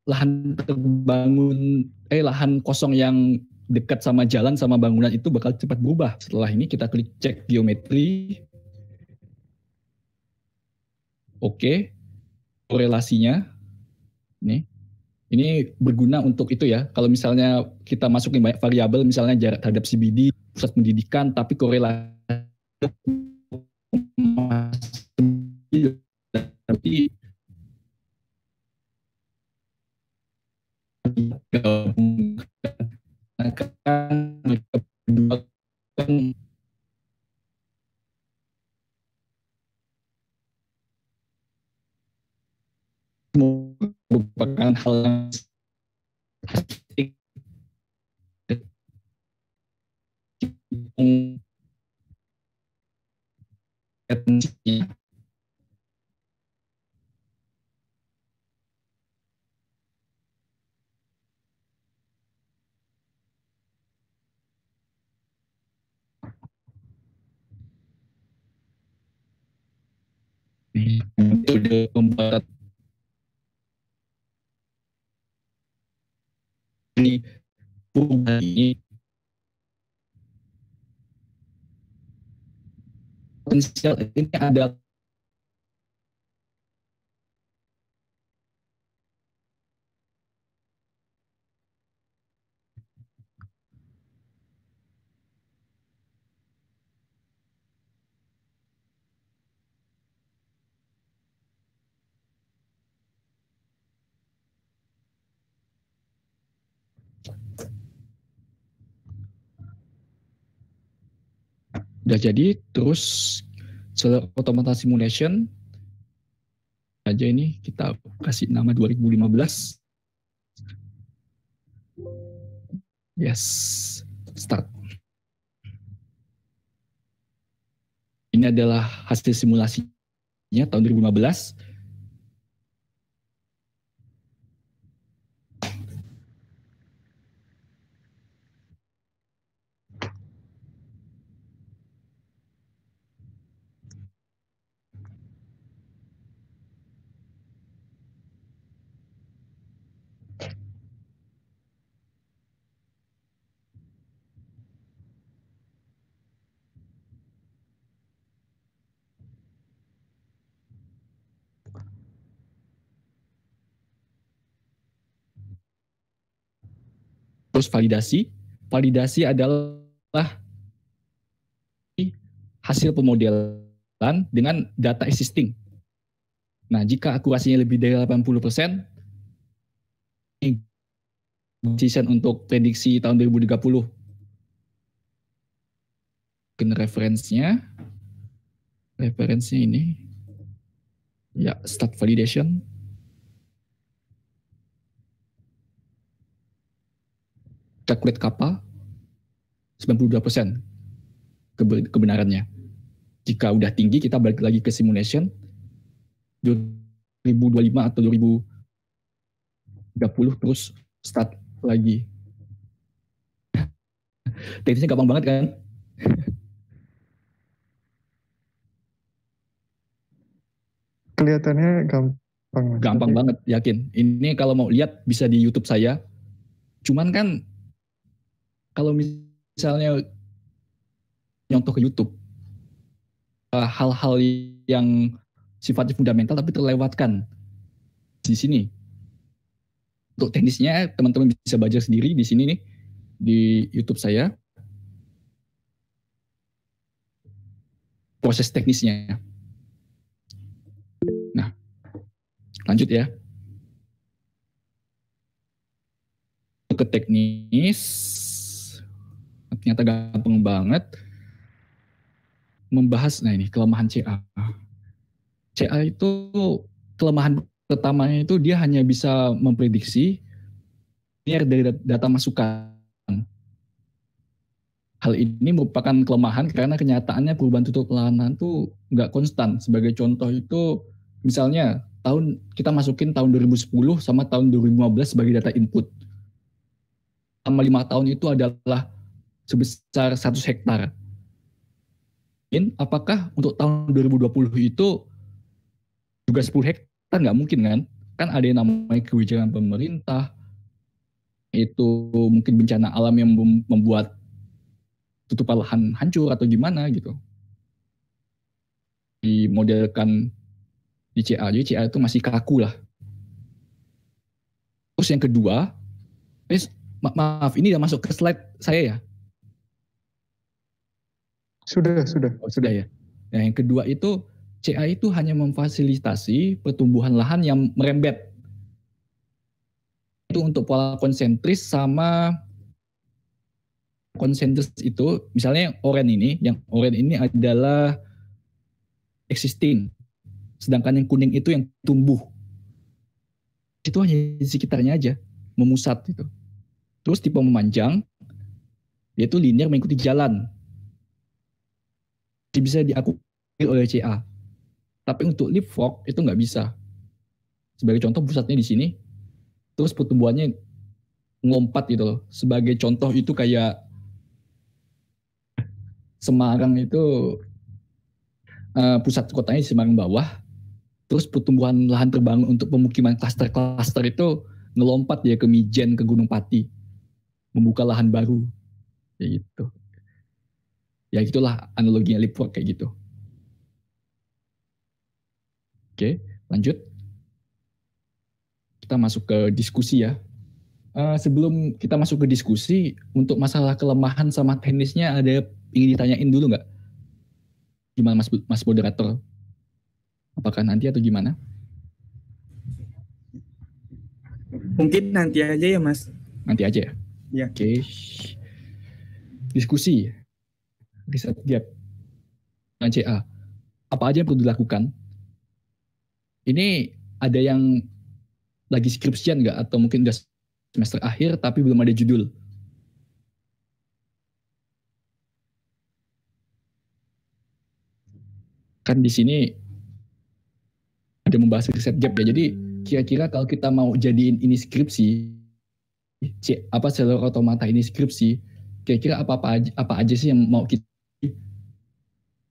lahan terbangun lahan kosong yang dekat sama jalan sama bangunan itu bakal cepat berubah. Setelah ini kita klik cek geometri. Oke, korelasinya nih. Ini berguna untuk itu ya. Kalau misalnya kita masukin banyak variabel, misalnya jarak terhadap CBD, pusat pendidikan, tapi korelasi tapi merupakan hal yang metode pembuatan ini potensial ini ada. Udah jadi, terus setelah automata simulation aja ini kita kasih nama 2015. Yes, start. Ini adalah hasil simulasinya tahun 2015. Terus validasi. Validasi adalah hasil pemodelan dengan data existing. Nah, jika akurasinya lebih dari 80%, decision untuk prediksi tahun 2030. Referensinya ini. Ya, start validation. Calculate kappa 92% kebenarannya. Jika udah tinggi, kita balik lagi ke simulation 2025 atau 2030 terus start lagi. Teknisnya gampang banget kan? Kelihatannya gampang. Gampang banget, yakin. Ini kalau mau lihat bisa di YouTube saya. Cuman kan kalau misalnya nyontoh ke YouTube, hal-hal yang sifatnya fundamental tapi terlewatkan di sini. Untuk teknisnya teman-teman bisa baca sendiri di sini nih di YouTube saya. Proses teknisnya. Nah, lanjut ya. Ke teknis, ternyata gampang banget. Membahas, nah ini kelemahan CA. CA itu kelemahan pertamanya itu dia hanya bisa memprediksi dari data masukan. Hal ini merupakan kelemahan karena kenyataannya perubahan tutup lahan itu nggak konstan. Sebagai contoh itu misalnya kita masukin tahun 2010 sama tahun 2015 sebagai data input. Selama 5 tahun itu adalah sebesar 100 hektar. Apakah untuk tahun 2020 itu juga 10 hektar? Nggak mungkin kan? Kan ada yang namanya kebijakan pemerintah, itu mungkin bencana alam yang membuat tutupan lahan hancur atau gimana gitu. Dimodelkan di CA, jadi CA itu masih kaku lah. Terus yang kedua, maaf ini udah masuk ke slide saya ya? Sudah. Ya. Nah, yang kedua itu CA itu hanya memfasilitasi pertumbuhan lahan yang merembet. Itu untuk pola konsentris sama konsentris itu, misalnya yang oranye ini adalah existing, sedangkan yang kuning itu yang tumbuh. Itu hanya di sekitarnya aja, memusat gitu. Terus tipe memanjang, dia itu linear mengikuti jalan. Bisa diakui oleh CA. Tapi untuk leapfrog itu nggak bisa. Sebagai contoh pusatnya di sini, terus pertumbuhannya ngelompat gitu loh. Sebagai contoh itu kayak Semarang itu pusat kotanya di Semarang bawah, terus pertumbuhan lahan terbangun untuk pemukiman klaster-klaster itu ngelompat dia ke Mijen, ke Gunung Pati, membuka lahan baru, kayak gitu. Ya itulah analoginya leapfrog kayak gitu. Oke, lanjut. Kita masuk ke diskusi ya. Sebelum kita masuk ke diskusi, untuk masalah kelemahan sama teknisnya ada ingin ditanyain dulu nggak? Gimana Mas Moderator? Apakah nanti atau gimana? Mungkin nanti aja ya Mas. Nanti aja ya? Ya. Oke. Diskusi. Riset gap. Dengan CA. Apa aja yang perlu dilakukan? Ini ada yang lagi skripsian nggak? Atau mungkin udah semester akhir tapi belum ada judul? Kan di sini ada membahas riset gap ya. Jadi kira-kira kalau kita mau jadiin ini skripsi, seluruh otomata ini skripsi, kira-kira apa aja sih yang mau kita?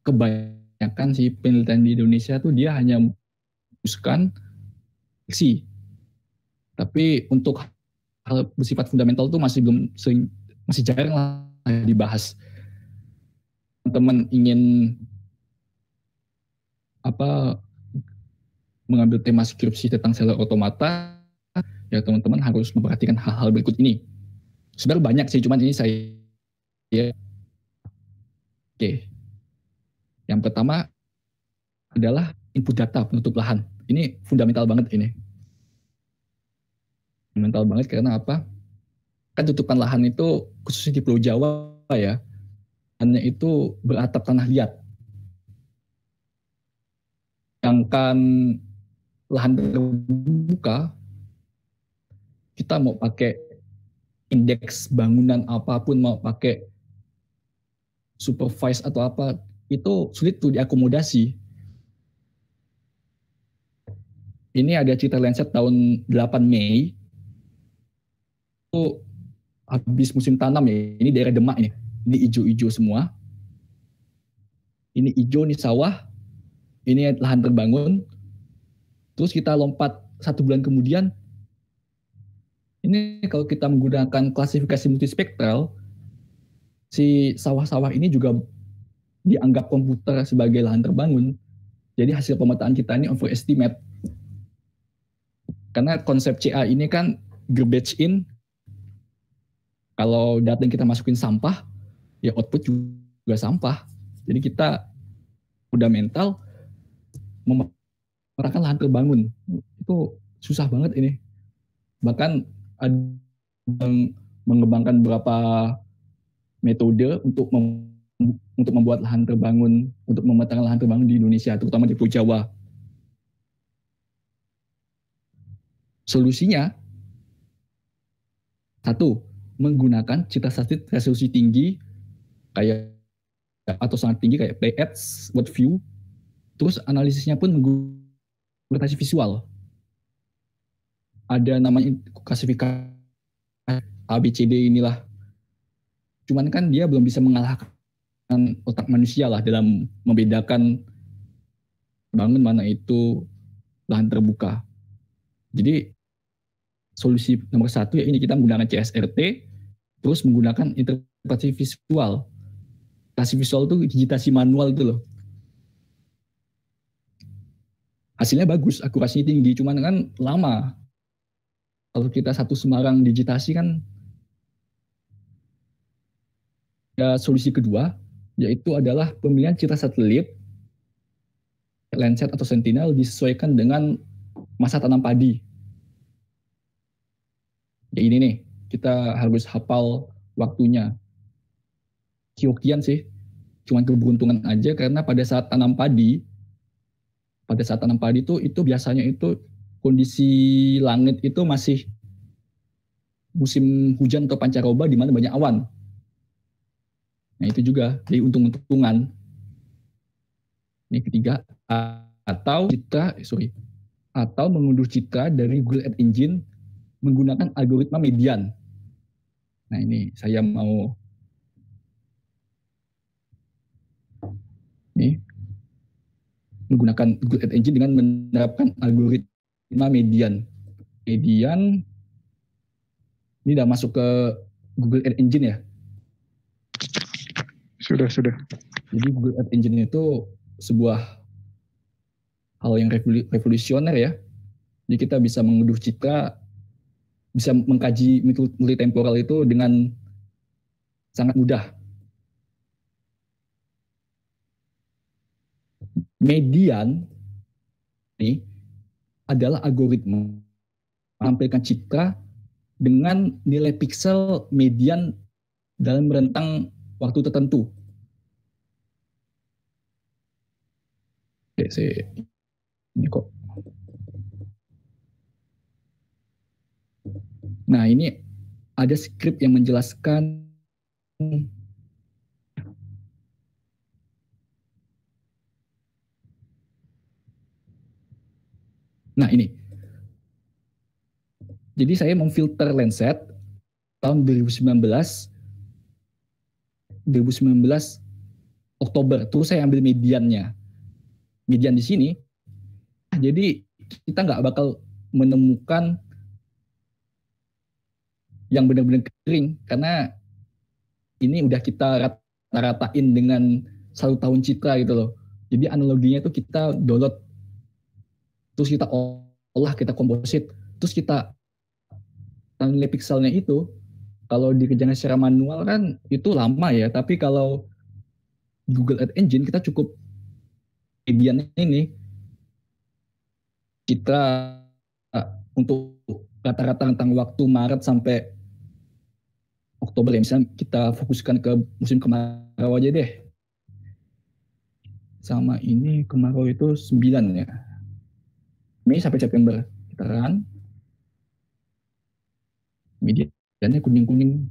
Kebanyakan sih penelitian di Indonesia tuh dia hanya memutuskan fiksi. Tapi untuk hal bersifat fundamental tuh masih jarang lah dibahas. Teman-teman ingin mengambil tema skripsi tentang seluler otomata, ya teman-teman harus memperhatikan hal-hal berikut ini. Sebenarnya banyak sih, cuman ini saya ya. Oke. Yang pertama adalah input data penutup lahan. Ini fundamental banget ini. Fundamental banget karena apa? Kan tutupan lahan itu khususnya di Pulau Jawa ya, lahannya itu beratap tanah liat. Sedangkan lahan terbuka, kita mau pakai indeks bangunan apapun, mau pakai supervise atau apa, itu sulit tuh diakomodasi. Ini ada cerita Lancet tahun 8 Mei, itu habis musim tanam ya, ini daerah Demak nih, ini hijau-hijau semua. Ini hijau, ini sawah, ini lahan terbangun. Terus kita lompat 1 bulan kemudian, ini kalau kita menggunakan klasifikasi multispektral, si sawah-sawah ini juga dianggap komputer sebagai lahan terbangun. Jadi hasil pemetaan kita ini overestimate. Karena konsep CA ini kan garbage in, kalau data yang kita masukin sampah, ya output juga sampah. Jadi kita fundamental memetakan lahan terbangun. Itu susah banget ini. Bahkan ada yang mengembangkan beberapa metode untuk membuat lahan terbangun, untuk memetakan lahan terbangun di Indonesia, terutama di Pulau Jawa. Solusinya, satu, menggunakan citra satelit resolusi tinggi kayak atau sangat tinggi kayak PX, World View. Terus analisisnya pun menggunakan visual. Ada namanya klasifikasi ABCD inilah. Cuman kan dia belum bisa mengalahkan otak manusia lah dalam membedakan bangun mana itu lahan terbuka. Jadi solusi nomor satu ya ini kita menggunakan CSRT, terus menggunakan interpretasi visual. Interpretasi visual itu digitasi manual itu loh. Hasilnya bagus, akurasinya tinggi, cuman kan lama. Kalau kita satu Semarang digitasi kan. Ya, solusi kedua yaitu adalah pemilihan citra satelit, Landsat atau Sentinel disesuaikan dengan masa tanam padi. Ya ini nih, kita harus hafal waktunya. Hokian sih, cuma keberuntungan aja karena pada saat tanam padi itu biasanya itu kondisi langit itu masih musim hujan atau pancaroba di mana banyak awan. Nah itu juga jadi untung-untungan. Ini ketiga, atau mengunduh citra dari Google Ads Engine menggunakan algoritma median. Nah ini saya mau menggunakan Google Ads Engine dengan menerapkan algoritma median. Median ini udah masuk ke Google Ads Engine ya? Sudah. Jadi Google Ads Engine itu sebuah hal yang revolusioner ya. Jadi kita bisa mengunduh citra, bisa mengkaji multitemporal itu dengan sangat mudah. Median ini adalah algoritma menampilkan citra dengan nilai pixel median dalam rentang waktu tertentu. Ini kok. Nah ini ada skrip yang menjelaskan nah ini. Jadi saya memfilter Landsat tahun 2019 Oktober. Terus saya ambil mediannya. Median di sini. Jadi kita nggak bakal menemukan yang benar-benar kering karena ini udah kita rata-ratain dengan 1 tahun citra gitu loh. Jadi analoginya itu kita download, terus kita olah, kita komposit, terus kita nilai pixelnya itu. Kalau dikerjakan secara manual kan itu lama ya, tapi kalau Google Ads Engine kita cukup median ini kita untuk rata-rata tentang waktu Maret sampai Oktober ya, misalnya kita fokuskan ke musim kemarau aja deh. Sama ini kemarau itu 9 ya. Mei sampai September kita run. Mediannya kuning-kuning.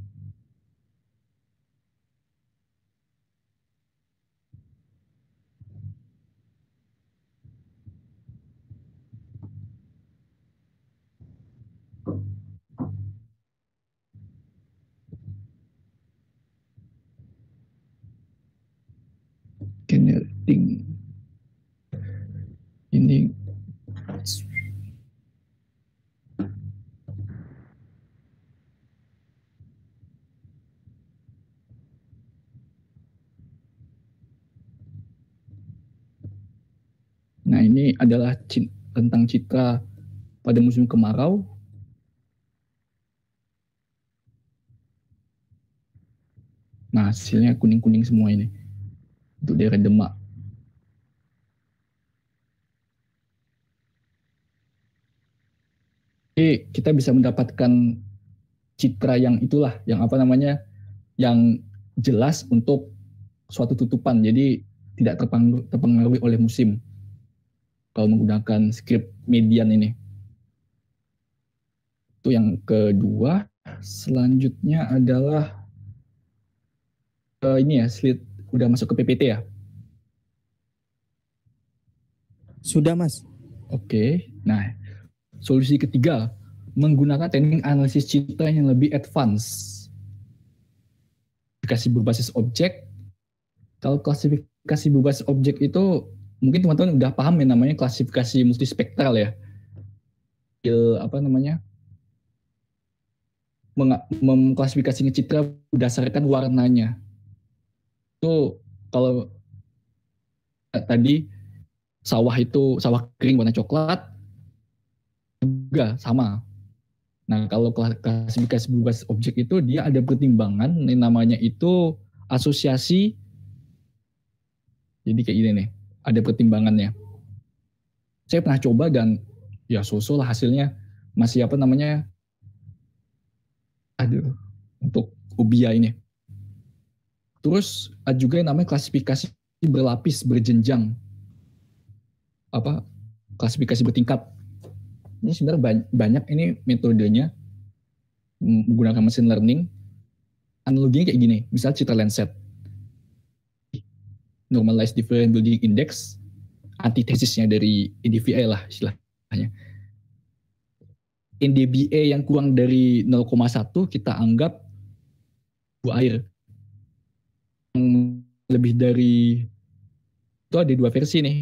Generating ini nah ini adalah tentang citra pada musim kemarau. Nah hasilnya kuning-kuning semua ini untuk daerah Demak. Jadi kita bisa mendapatkan citra yang itulah, yang apa namanya, yang jelas untuk suatu tutupan. Jadi tidak terpengaruhi oleh musim kalau menggunakan script median ini. Itu yang kedua. Selanjutnya adalah ini ya, slide udah masuk ke PPT ya? Sudah, Mas. Oke. Nah, solusi ketiga, menggunakan teknik analisis citra yang lebih advance. Klasifikasi berbasis objek. Kalau klasifikasi berbasis objek itu mungkin teman-teman udah paham ya, namanya klasifikasi multispektral ya. apa namanya, mengklasifikasinya citra berdasarkan warnanya. Itu kalau tadi sawah kering warna coklat juga sama. Nah, kalau klasifikasi berbasis objek itu dia ada pertimbangan namanya itu asosiasi. Jadi kayak gini nih, ada pertimbangannya. Saya pernah coba dan ya so-so lah hasilnya, masih apa namanya, aduh, untuk UBIA ini. Terus ada juga yang namanya klasifikasi berlapis, berjenjang, apa, klasifikasi bertingkat. Ini sebenarnya banyak ini metodenya menggunakan machine learning. Analoginya kayak gini, misal citra Landsat, normalized differential building index, antitesisnya dari NDVI lah istilahnya. NDBA yang kurang dari 0,1 kita anggap air. Yang lebih dari itu ada dua versi nih,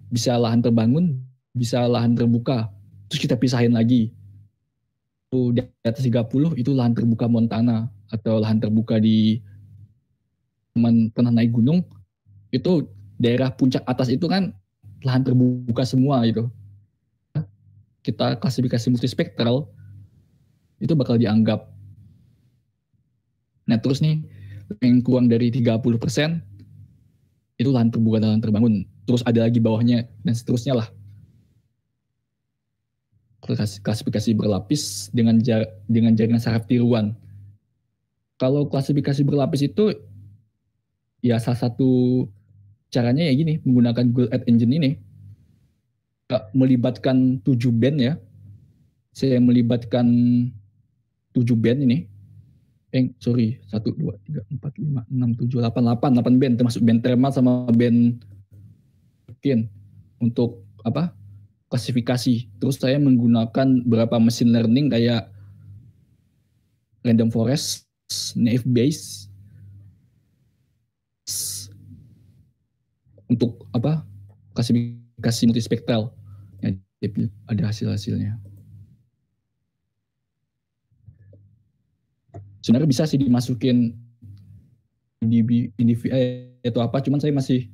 bisa lahan terbangun, bisa lahan terbuka. Terus kita pisahin lagi. Di atas 30 itu lahan terbuka Montana atau lahan terbuka di pernah naik gunung, itu daerah puncak atas itu kan lahan terbuka semua gitu. Kita klasifikasi multispektral itu bakal dianggap. Nah terus nih yang kurang dari 30% itu lahan terbuka dan lahan terbangun. Terus ada lagi bawahnya dan seterusnya lah. Klasifikasi berlapis dengan jaringan saraf tiruan. Kalau klasifikasi berlapis itu ya salah satu caranya ya gini, menggunakan Google Earth Engine ini. Melibatkan 7 band ya. Saya melibatkan 7 band ini. 1, 2, 3, 4, 5, 6, 7, 8 band, termasuk band Thermal sama band Kin untuk apa? Klasifikasi. Terus saya menggunakan beberapa machine learning kayak random forest, naive Bayes untuk apa? Klasifikasi multispektral. Ya, ada hasil-hasilnya. Sebenarnya bisa sih dimasukin di NDVI atau apa, cuman saya masih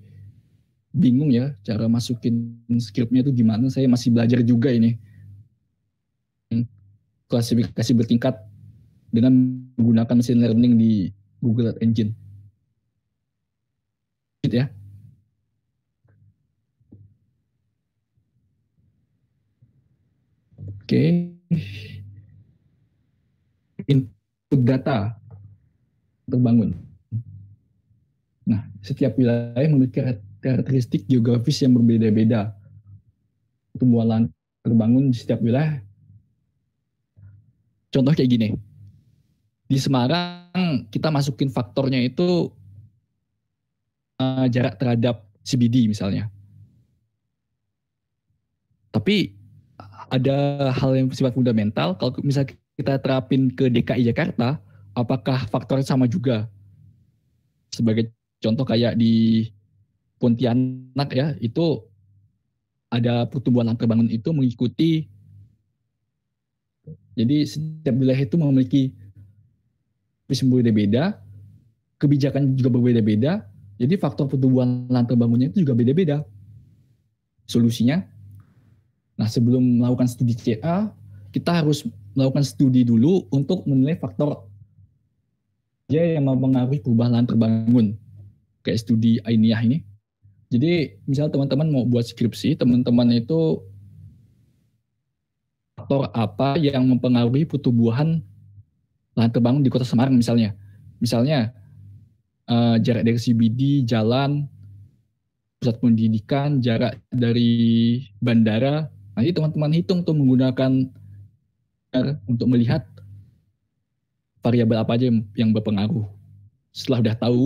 bingung ya cara masukin skripnya itu gimana. Saya masih belajar juga ini klasifikasi bertingkat dengan menggunakan machine learning di Google Earth Engine gitu ya. Oke, input data terbangun. Nah, setiap wilayah memiliki karakteristik geografis yang berbeda-beda. Pertumbuhan lahan terbangun di setiap wilayah. Contoh kayak gini. Di Semarang kita masukin faktornya itu jarak terhadap CBD misalnya. Tapi ada hal yang bersifat fundamental. Kalau misalnya kita terapin ke DKI Jakarta, apakah faktornya sama juga? Sebagai contoh kayak di Pontianak ya, itu ada pertumbuhan lahan terbangun itu mengikuti. Jadi setiap wilayah itu memiliki berbeda-beda, kebijakan juga berbeda-beda. Jadi faktor pertumbuhan lahan terbangunnya itu juga beda-beda. Solusinya, nah sebelum melakukan studi CA, kita harus melakukan studi dulu untuk menilai faktor yang mempengaruhi perubahan lahan terbangun. Kayak studi Ainiyah ini. Jadi misal teman-teman mau buat skripsi, teman-teman itu faktor apa yang mempengaruhi pertumbuhan lahan terbangun di Kota Semarang misalnya. Misalnya jarak dari CBD, jalan, pusat pendidikan, jarak dari bandara. Nanti teman-teman hitung tuh menggunakan untuk melihat variabel apa aja yang berpengaruh. Setelah udah tahu,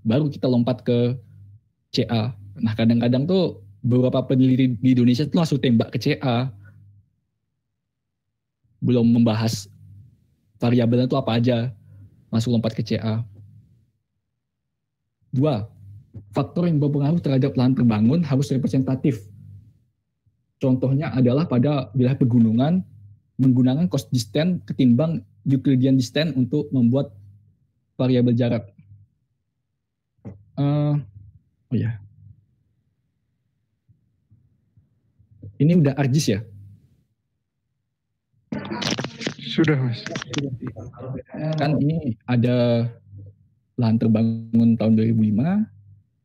baru kita lompat ke CA. Nah kadang-kadang tuh beberapa peneliti di Indonesia tuh langsung tembak ke CA. Belum membahas variabelnya itu apa aja, langsung lompat ke CA. 2. Faktor yang berpengaruh terhadap lahan terbangun harus representatif. Contohnya adalah pada wilayah pegunungan menggunakan cost distance ketimbang Euclidean distance untuk membuat variabel jarak. Oh ya, ini udah ArcGIS ya? Sudah, Mas. Kan ini ada lahan terbangun tahun 2005,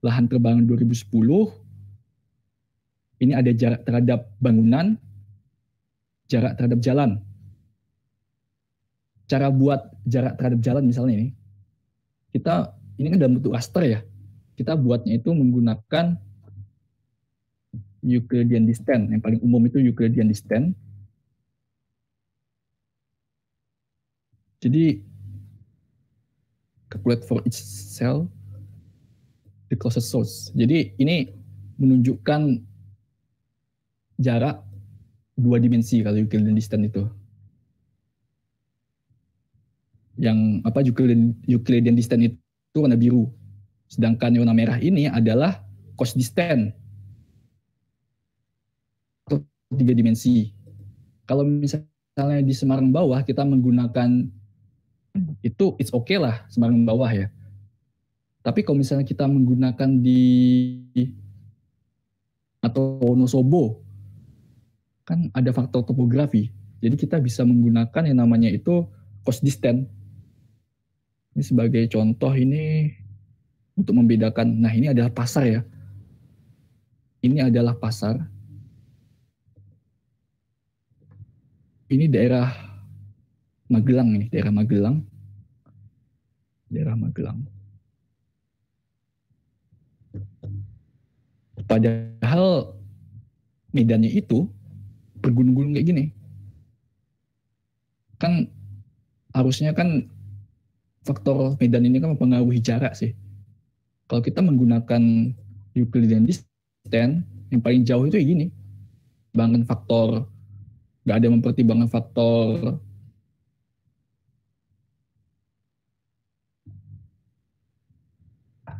lahan terbangun 2010. Ini ada jarak terhadap bangunan, jarak terhadap jalan. Cara buat jarak terhadap jalan misalnya ini, ini kan dalam bentuk raster ya. Kita buatnya itu menggunakan Euclidean distance. Yang paling umum itu Euclidean distance. Jadi calculate for each cell the closest source. Jadi ini menunjukkan jarak 2 dimensi kalau Euclidean distance itu. Yang Euclidean distance itu warna biru. Sedangkan warna merah ini adalah cost distance. 3 dimensi. Kalau misalnya di Semarang bawah kita menggunakan itu it's okay lah Semarang bawah ya. Tapi kalau misalnya kita menggunakan di atau Wonosobo kan ada faktor topografi. Jadi kita bisa menggunakan yang namanya itu cost distance. Ini sebagai contoh ini untuk membedakan. Nah, ini adalah pasar ya. Ini adalah pasar. Ini daerah Magelang nih, daerah Magelang. Daerah Magelang. Padahal medannya itu bergunung-gunung kayak gini. Kan harusnya kan faktor medan ini kan mempengaruhi jarak sih. Kalau kita menggunakan Euclidean distance, yang paling jauh itu kayak gini. Bahkan faktor, nggak ada mempertimbangkan faktor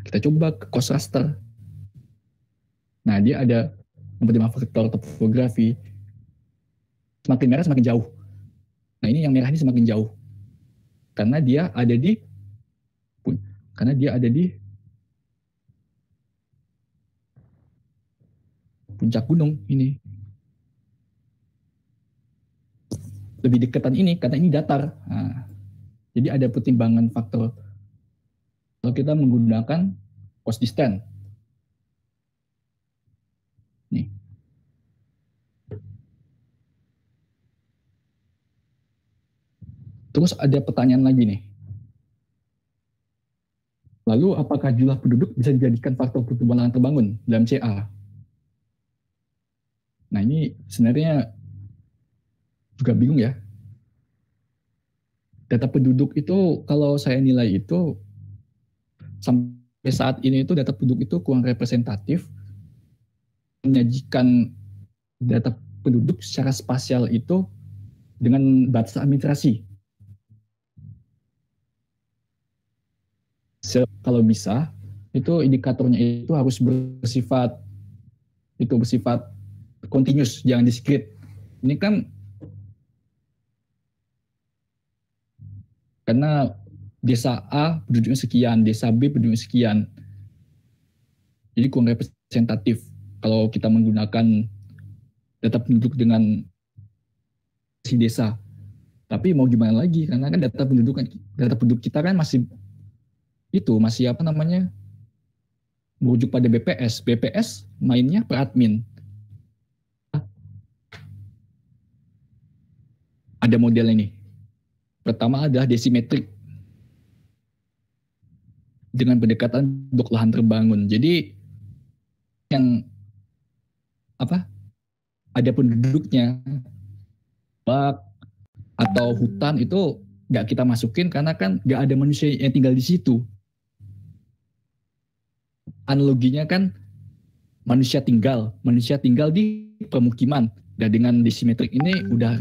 kita coba ke cost raster. Nah, dia ada mempertimbangkan faktor topografi. Semakin merah semakin jauh. Nah, ini yang merah ini semakin jauh. Karena dia ada di puncak gunung ini. Lebih dekatan ini karena ini datar. Nah, jadi ada pertimbangan faktor. Kalau kita menggunakan cost distance. Nih. Terus ada pertanyaan lagi nih. Lalu apakah jumlah penduduk bisa dijadikan faktor pertumbuhan lahan terbangun dalam CA? Nah, ini sebenarnya juga bingung ya. Data penduduk itu kalau saya nilai itu sampai saat ini itu data penduduk itu kurang representatif. Menyajikan data penduduk secara spasial itu dengan batas administrasi. Kalau bisa, itu indikatornya itu harus bersifat continuous, jangan discrete. Ini kan karena desa A penduduknya sekian, desa B penduduknya sekian. Jadi kurang representatif kalau kita menggunakan data penduduk dengan si desa. Tapi mau gimana lagi, karena kan data penduduk kita kan masih merujuk pada BPS. BPS mainnya per admin. Ada model ini. Pertama adalah desimetrik dengan pendekatan bentuk lahan terbangun. Jadi yang ada penduduknya, bak atau hutan itu nggak kita masukin karena kan nggak ada manusia yang tinggal di situ. Analoginya kan manusia tinggal di permukiman. Dan dengan desimetrik ini udah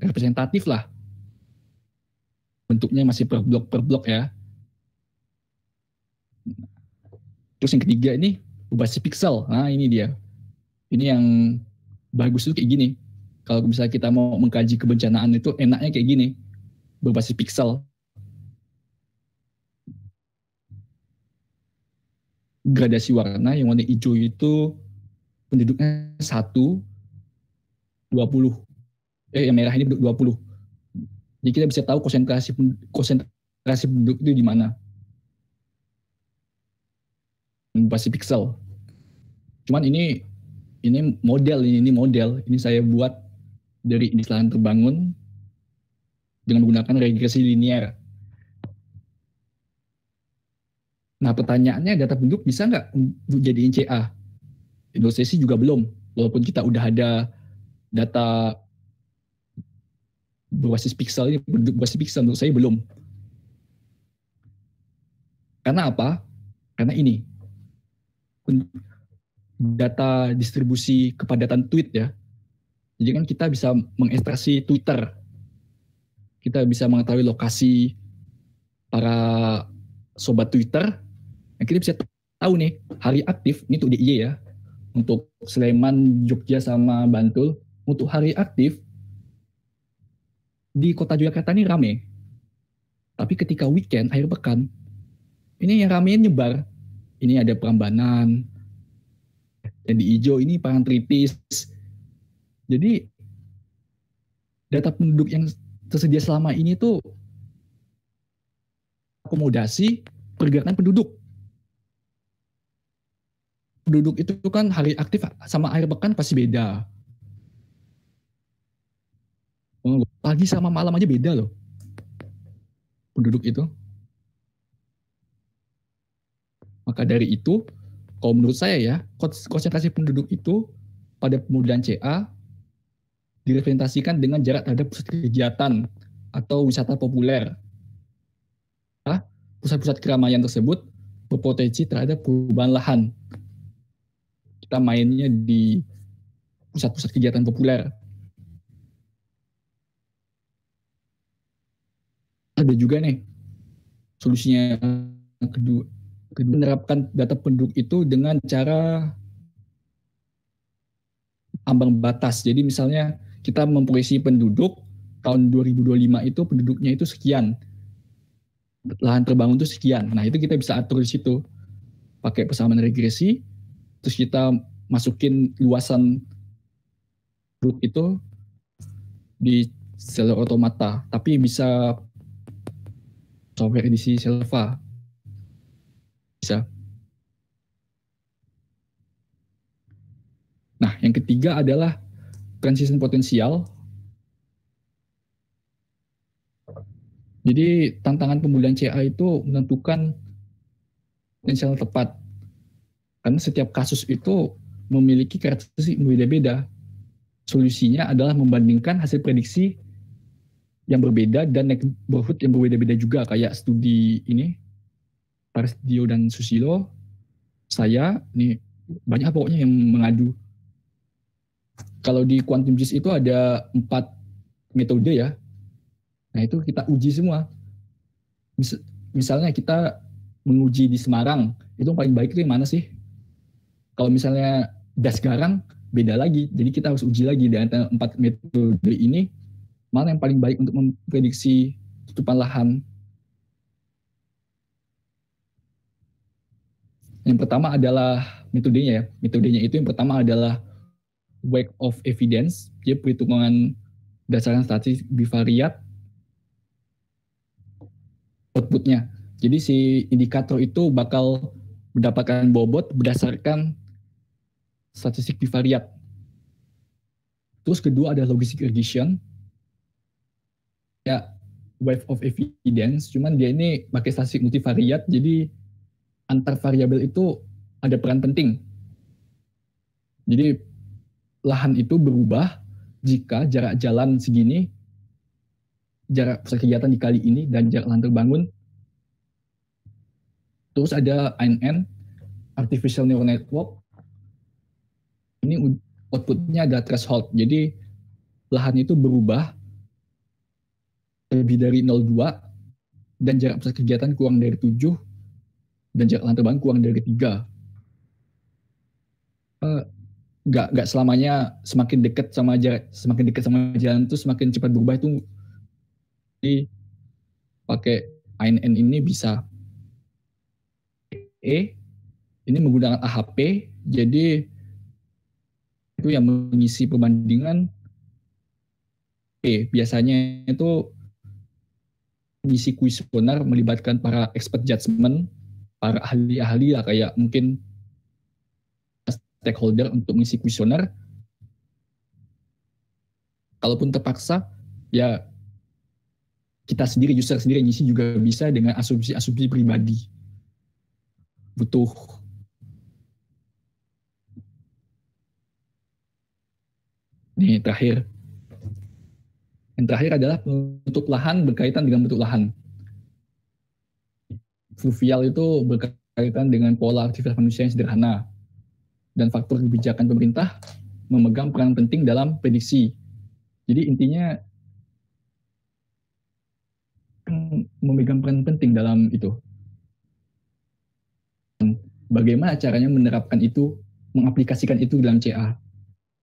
representatif lah. Bentuknya masih per blok ya. Terus yang ketiga ini berbasis pixel. Nah, ini dia. Ini yang bagus tuh kayak gini. Kalau misalnya kita mau mengkaji kebencanaan itu enaknya kayak gini, berbasis pixel. Gradasi warna yang warna hijau itu penduduknya 1, 20. Yang merah ini penduduk 20. Jadi kita bisa tahu konsentrasi penduduk itu di mana. Berbasis pixel. Cuman ini model. Ini saya buat dari indeks lahan terbangun dengan menggunakan regresi linear. Nah, pertanyaannya data penduduk bisa nggak jadiin CA? Menurut saya sih juga belum. Walaupun kita udah ada data berbasis pixel ini, penduduk berbasis pixel menurut saya belum. Karena apa? Karena ini data distribusi kepadatan tweet ya. Jadi kan kita bisa mengekstraksi Twitter. Kita bisa mengetahui lokasi para sobat Twitter. Nah, kita bisa tahu nih hari aktif, ini untuk DIY ya. Untuk Sleman, Jogja sama Bantul, untuk hari aktif di kota Yogyakarta ini rame. Tapi ketika weekend, akhir pekan, ini yang ramein nyebar. Ini ada Prambanan, dan di hijau ini Parangtritis. Jadi data penduduk yang tersedia selama ini tuh akomodasi pergerakan penduduk. Penduduk itu kan hari aktif sama akhir pekan pasti beda. Pagi sama malam aja beda loh. Penduduk itu. Maka dari itu, kalau menurut saya ya, konsentrasi penduduk itu pada pemodel CA direpresentasikan dengan jarak terhadap pusat kegiatan atau wisata populer. Pusat-pusat keramaian tersebut berpotensi terhadap perubahan lahan. Kita mainnya di pusat-pusat kegiatan populer. Ada juga nih solusinya kedua menerapkan data penduduk itu dengan cara ambang batas. Jadi misalnya kita memproyeksi penduduk tahun 2025 itu penduduknya itu sekian. Lahan terbangun itu sekian. Nah, itu kita bisa atur di situ. Pakai persamaan regresi, terus kita masukin luasan penduduk itu di Stellar Automata, tapi bisa software edisi Selva. Bisa. Nah, yang ketiga adalah transition potensial. Jadi tantangan pembulian CA itu menentukan potensial tepat. Karena setiap kasus itu memiliki karakteristik berbeda-beda. Solusinya adalah membandingkan hasil prediksi yang berbeda dan neighborhood yang berbeda-beda juga. Kayak studi ini, Prasetyo dan Susilo, saya, ini banyak pokoknya yang mengadu. Kalau di Quantum GIS itu ada 4 metode ya. Nah itu kita uji semua. Misalnya kita menguji di Semarang, itu yang paling baik itu yang mana sih? Kalau misalnya das Garang, beda lagi. Jadi kita harus uji lagi di antara 4 metode ini, mana yang paling baik untuk memprediksi tutupan lahan. Yang pertama adalah metodenya ya. Metodenya itu yang pertama adalah weight of evidence, dia perhitungan berdasarkan statistik bivariat outputnya. Jadi si indikator itu bakal mendapatkan bobot berdasarkan statistik bivariat. Terus kedua ada logistic regression. Ya, wave of evidence, cuman dia ini pakai statistik multivariat, jadi antar variabel itu ada peran penting. Jadi lahan itu berubah jika jarak jalan segini, jarak pusat kegiatan dikali ini, dan jarak lahan terbangun. Terus ada ANN, Artificial Neural Network. Ini outputnya ada threshold. Jadi lahan itu berubah lebih dari 0,2 dan jarak pusat kegiatan kurang dari 7 dan jarak lahan terbangun kurang dari 3. nggak selamanya semakin dekat sama jalan itu semakin cepat berubah itu. Jadi pakai ANN ini bisa ini menggunakan AHP, jadi itu yang mengisi perbandingan. Biasanya itu mengisi kuesioner melibatkan para expert judgment, para ahli-ahli lah, kayak mungkin stakeholder untuk mengisi kuesioner. Kalaupun terpaksa, ya kita sendiri, user sendiri ngisi juga bisa dengan asumsi-asumsi pribadi. Butuh nih terakhir. Yang terakhir adalah bentuk lahan berkaitan dengan bentuk lahan. Fluvial itu berkaitan dengan pola aktivitas manusia yang sederhana, dan faktor kebijakan pemerintah memegang peran penting dalam prediksi. Jadi intinya memegang peran penting dalam itu. Bagaimana caranya menerapkan itu, mengaplikasikan itu dalam CA?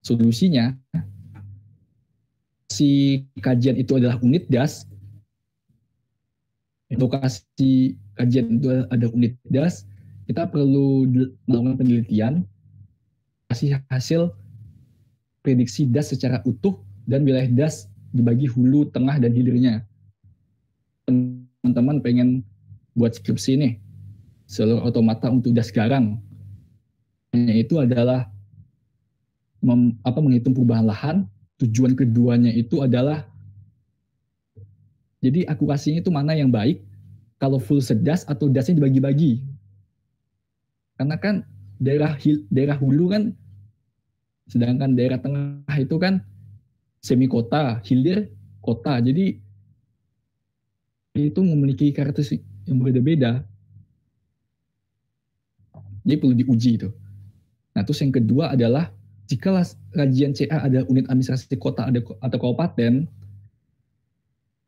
Solusinya, si kajian itu adalah unit das, lokasi kajian itu ada unit das, kita perlu melakukan penelitian, kasih hasil prediksi das secara utuh, dan wilayah das dibagi hulu, tengah, dan hilirnya. Teman-teman pengen buat skripsi nih, seluruh otomata untuk das garang. Itu adalah menghitung perubahan lahan. Tujuan keduanya itu adalah, jadi akurasinya itu mana yang baik, kalau full sedas atau dasnya dibagi-bagi. Karena kan daerah hulu kan, sedangkan daerah tengah itu kan semi kota, hilir kota. Jadi itu memiliki karakteristik yang berbeda-beda. Jadi perlu diuji itu. Nah, terus yang kedua adalah jika kajian CA ada unit administrasi kota atau kabupaten,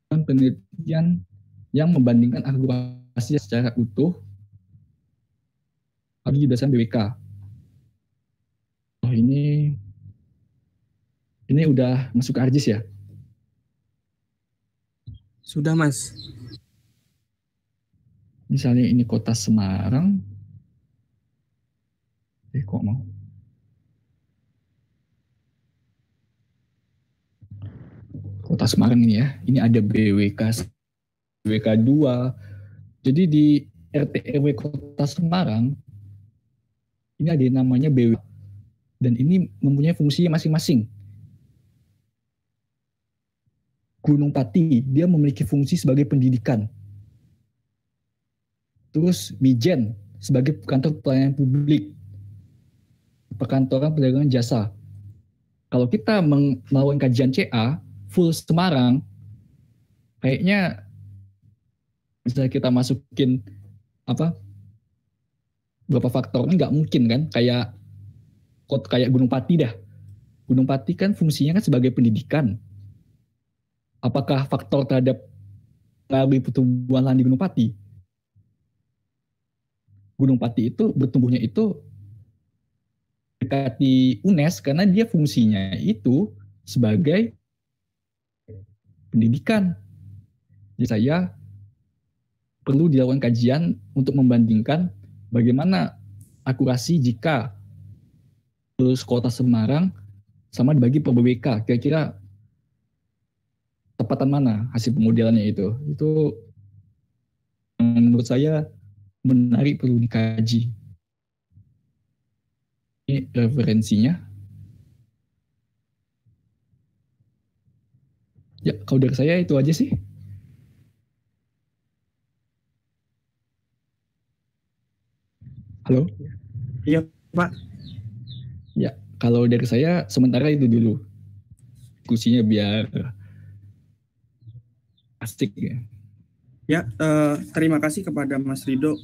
penelitian yang membandingkan akurasi secara utuh harus berdasarkan BWK. Oh, ini udah masuk ke ARJIS ya? Sudah, Mas. Misalnya ini kota Semarang. Kok mau? Kota Semarang ini ya. Ini ada BWK 2. Jadi di RT RW Kota Semarang ini ada yang namanya BW, dan ini mempunyai fungsi masing-masing. Gunung Pati, dia memiliki fungsi sebagai pendidikan. Terus Mijen sebagai kantor pelayanan publik, perkantoran perdagangan jasa. Kalau kita melakukan kajian CA full Semarang, kayaknya bisa kita masukin beberapa faktornya nggak mungkin kan, kayak Gunung Pati dah. Gunung Pati kan fungsinya kan sebagai pendidikan. Apakah faktor terhadap pengaruh pertumbuhan lahan di Gunung Pati? Gunung Pati itu bertumbuhnya itu dekati UNES karena dia fungsinya itu sebagai pendidikan. Jadi saya perlu dilakukan kajian untuk membandingkan bagaimana akurasi jika terus kota Semarang sama dibagi per BWK. Kira-kira tepatan mana hasil pemodelannya itu? Itu menurut saya menarik, perlu dikaji. Ini referensinya. Ya, kalau dari saya itu aja sih. Halo? Iya, Pak. Ya, kalau dari saya sementara itu dulu. Diskusinya biar asik ya. Ya, terima kasih kepada Mas Rido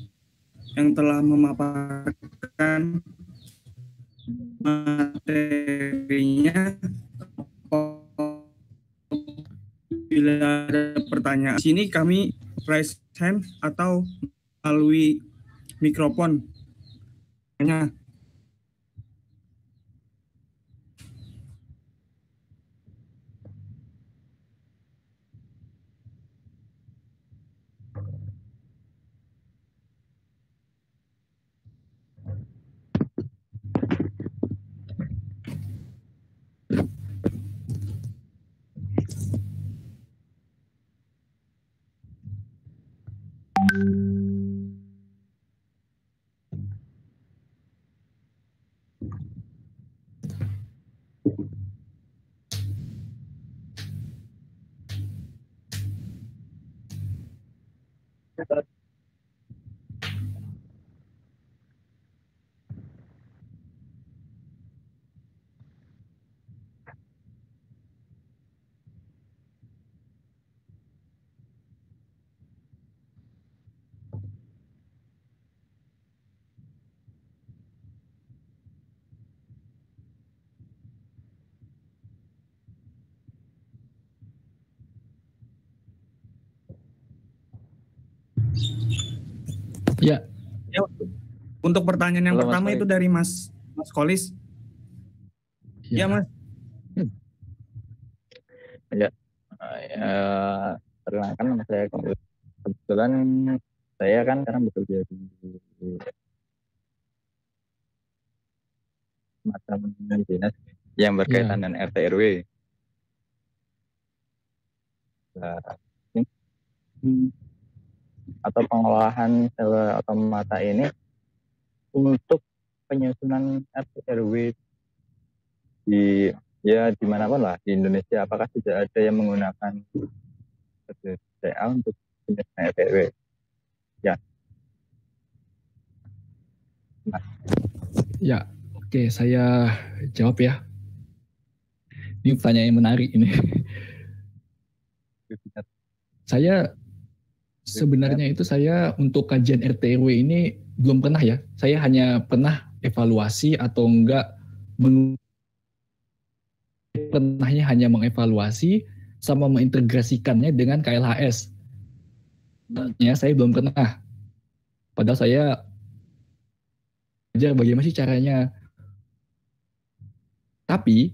yang telah memaparkan materinya. Bila ada pertanyaan, sini kami raise hand atau melalui mikrofon. Ya. Ya, untuk pertanyaan yang Halo, Mas pertama Farid. itu dari Mas Kolis. Ya, Mas. Ya, perkenalkan nama saya kebetulan saya kan sekarang bekerja di semacam dinas yang berkaitan dengan RT RW. Atau pengolahan sewa otomata ini untuk penyusunan RT RW di dimanapun lah di Indonesia, apakah tidak ada yang menggunakan RDCA untuk penyusunan RT RW? Ya. Nah. Ya, oke, saya jawab ya. Ini pertanyaan yang menarik ini. Saya sebenarnya itu saya untuk kajian RT RW ini belum pernah ya. Saya hanya pernah evaluasi atau enggak pernahnya hanya mengevaluasi sama mengintegrasikannya dengan KLHS. Ya, saya belum pernah. Padahal saya ajar bagaimana sih caranya. Tapi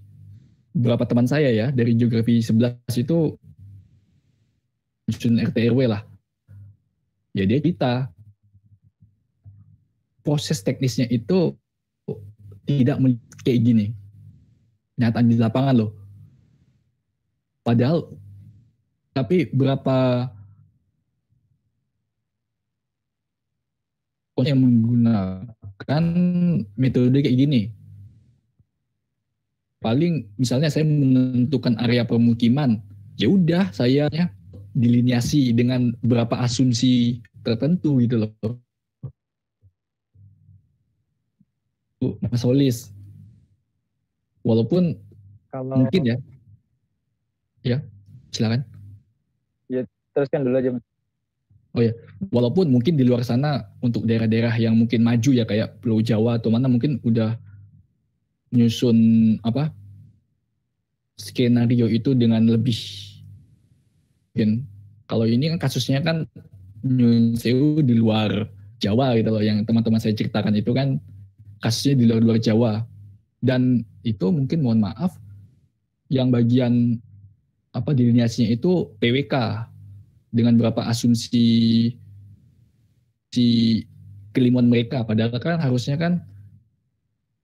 beberapa teman saya ya dari geografi 11 itu RT RW lah. Ya dia cerita proses teknisnya itu tidak kayak gini. Kenyataan di lapangan loh. Padahal tapi berapa yang menggunakan metode kayak gini. Paling misalnya saya menentukan area pemukiman, ya udah saya diliniasi dengan beberapa asumsi tertentu gitu loh. Mas Solis. Walaupun kalau mungkin ya. Ya, silakan. Ya, teruskan dulu aja, Mas. Oh ya, walaupun mungkin di luar sana untuk daerah-daerah yang mungkin maju ya kayak Pulau Jawa atau mana mungkin udah nyusun apa skenario itu dengan lebih mungkin. Kalau ini kan kasusnya kan Nyun Sewu di luar Jawa gitu loh, yang teman-teman saya ceritakan itu kan kasusnya di luar Jawa, dan itu mungkin mohon maaf yang bagian apa delineasinya itu PWK dengan berapa asumsi si kelimuan mereka, padahal kan harusnya kan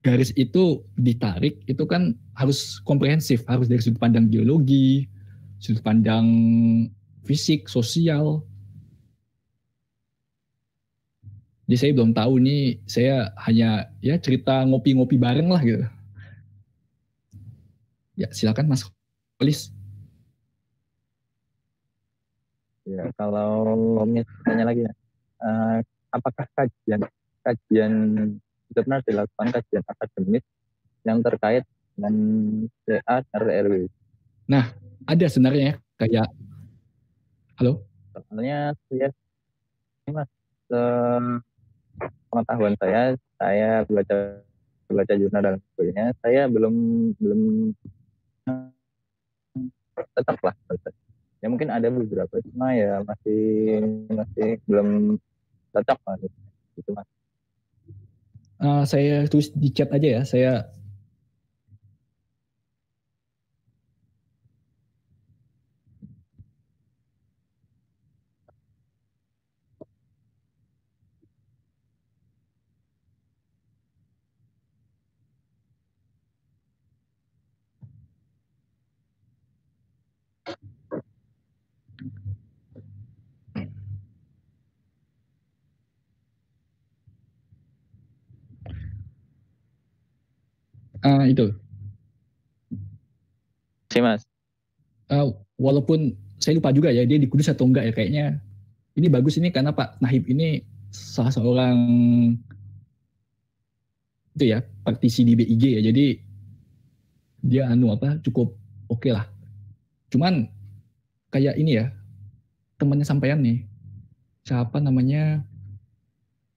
garis itu ditarik itu kan harus komprehensif, harus dari sudut pandang geologi, sudut pandang fisik, sosial. Jadi saya belum tahu nih, saya hanya ya cerita ngopi-ngopi bareng lah gitu. Ya silakan Mas Kolis. Ya, kalau misalnya lagi ya, apakah kajian itu pernah dilakukan kajian akademis yang terkait dengan CA RW? Nah, ada sebenarnya kayak halo. Soalnya saya Mas, pengetahuan saya baca jurnal dan sebagainya, saya belum tetap lah. Ya mungkin ada beberapa, cuma ya masih belum cocok lah gitu, Mas. Saya tulis di chat aja ya. Saya itu. Sih, Mas. Walaupun saya lupa juga ya dia di Kudus atau enggak ya, kayaknya ini bagus ini karena Pak Nahib ini salah seorang itu ya praktisi di BIG ya. Jadi dia cukup oke lah. Cuman kayak ini ya, temannya sampean nih. Siapa namanya?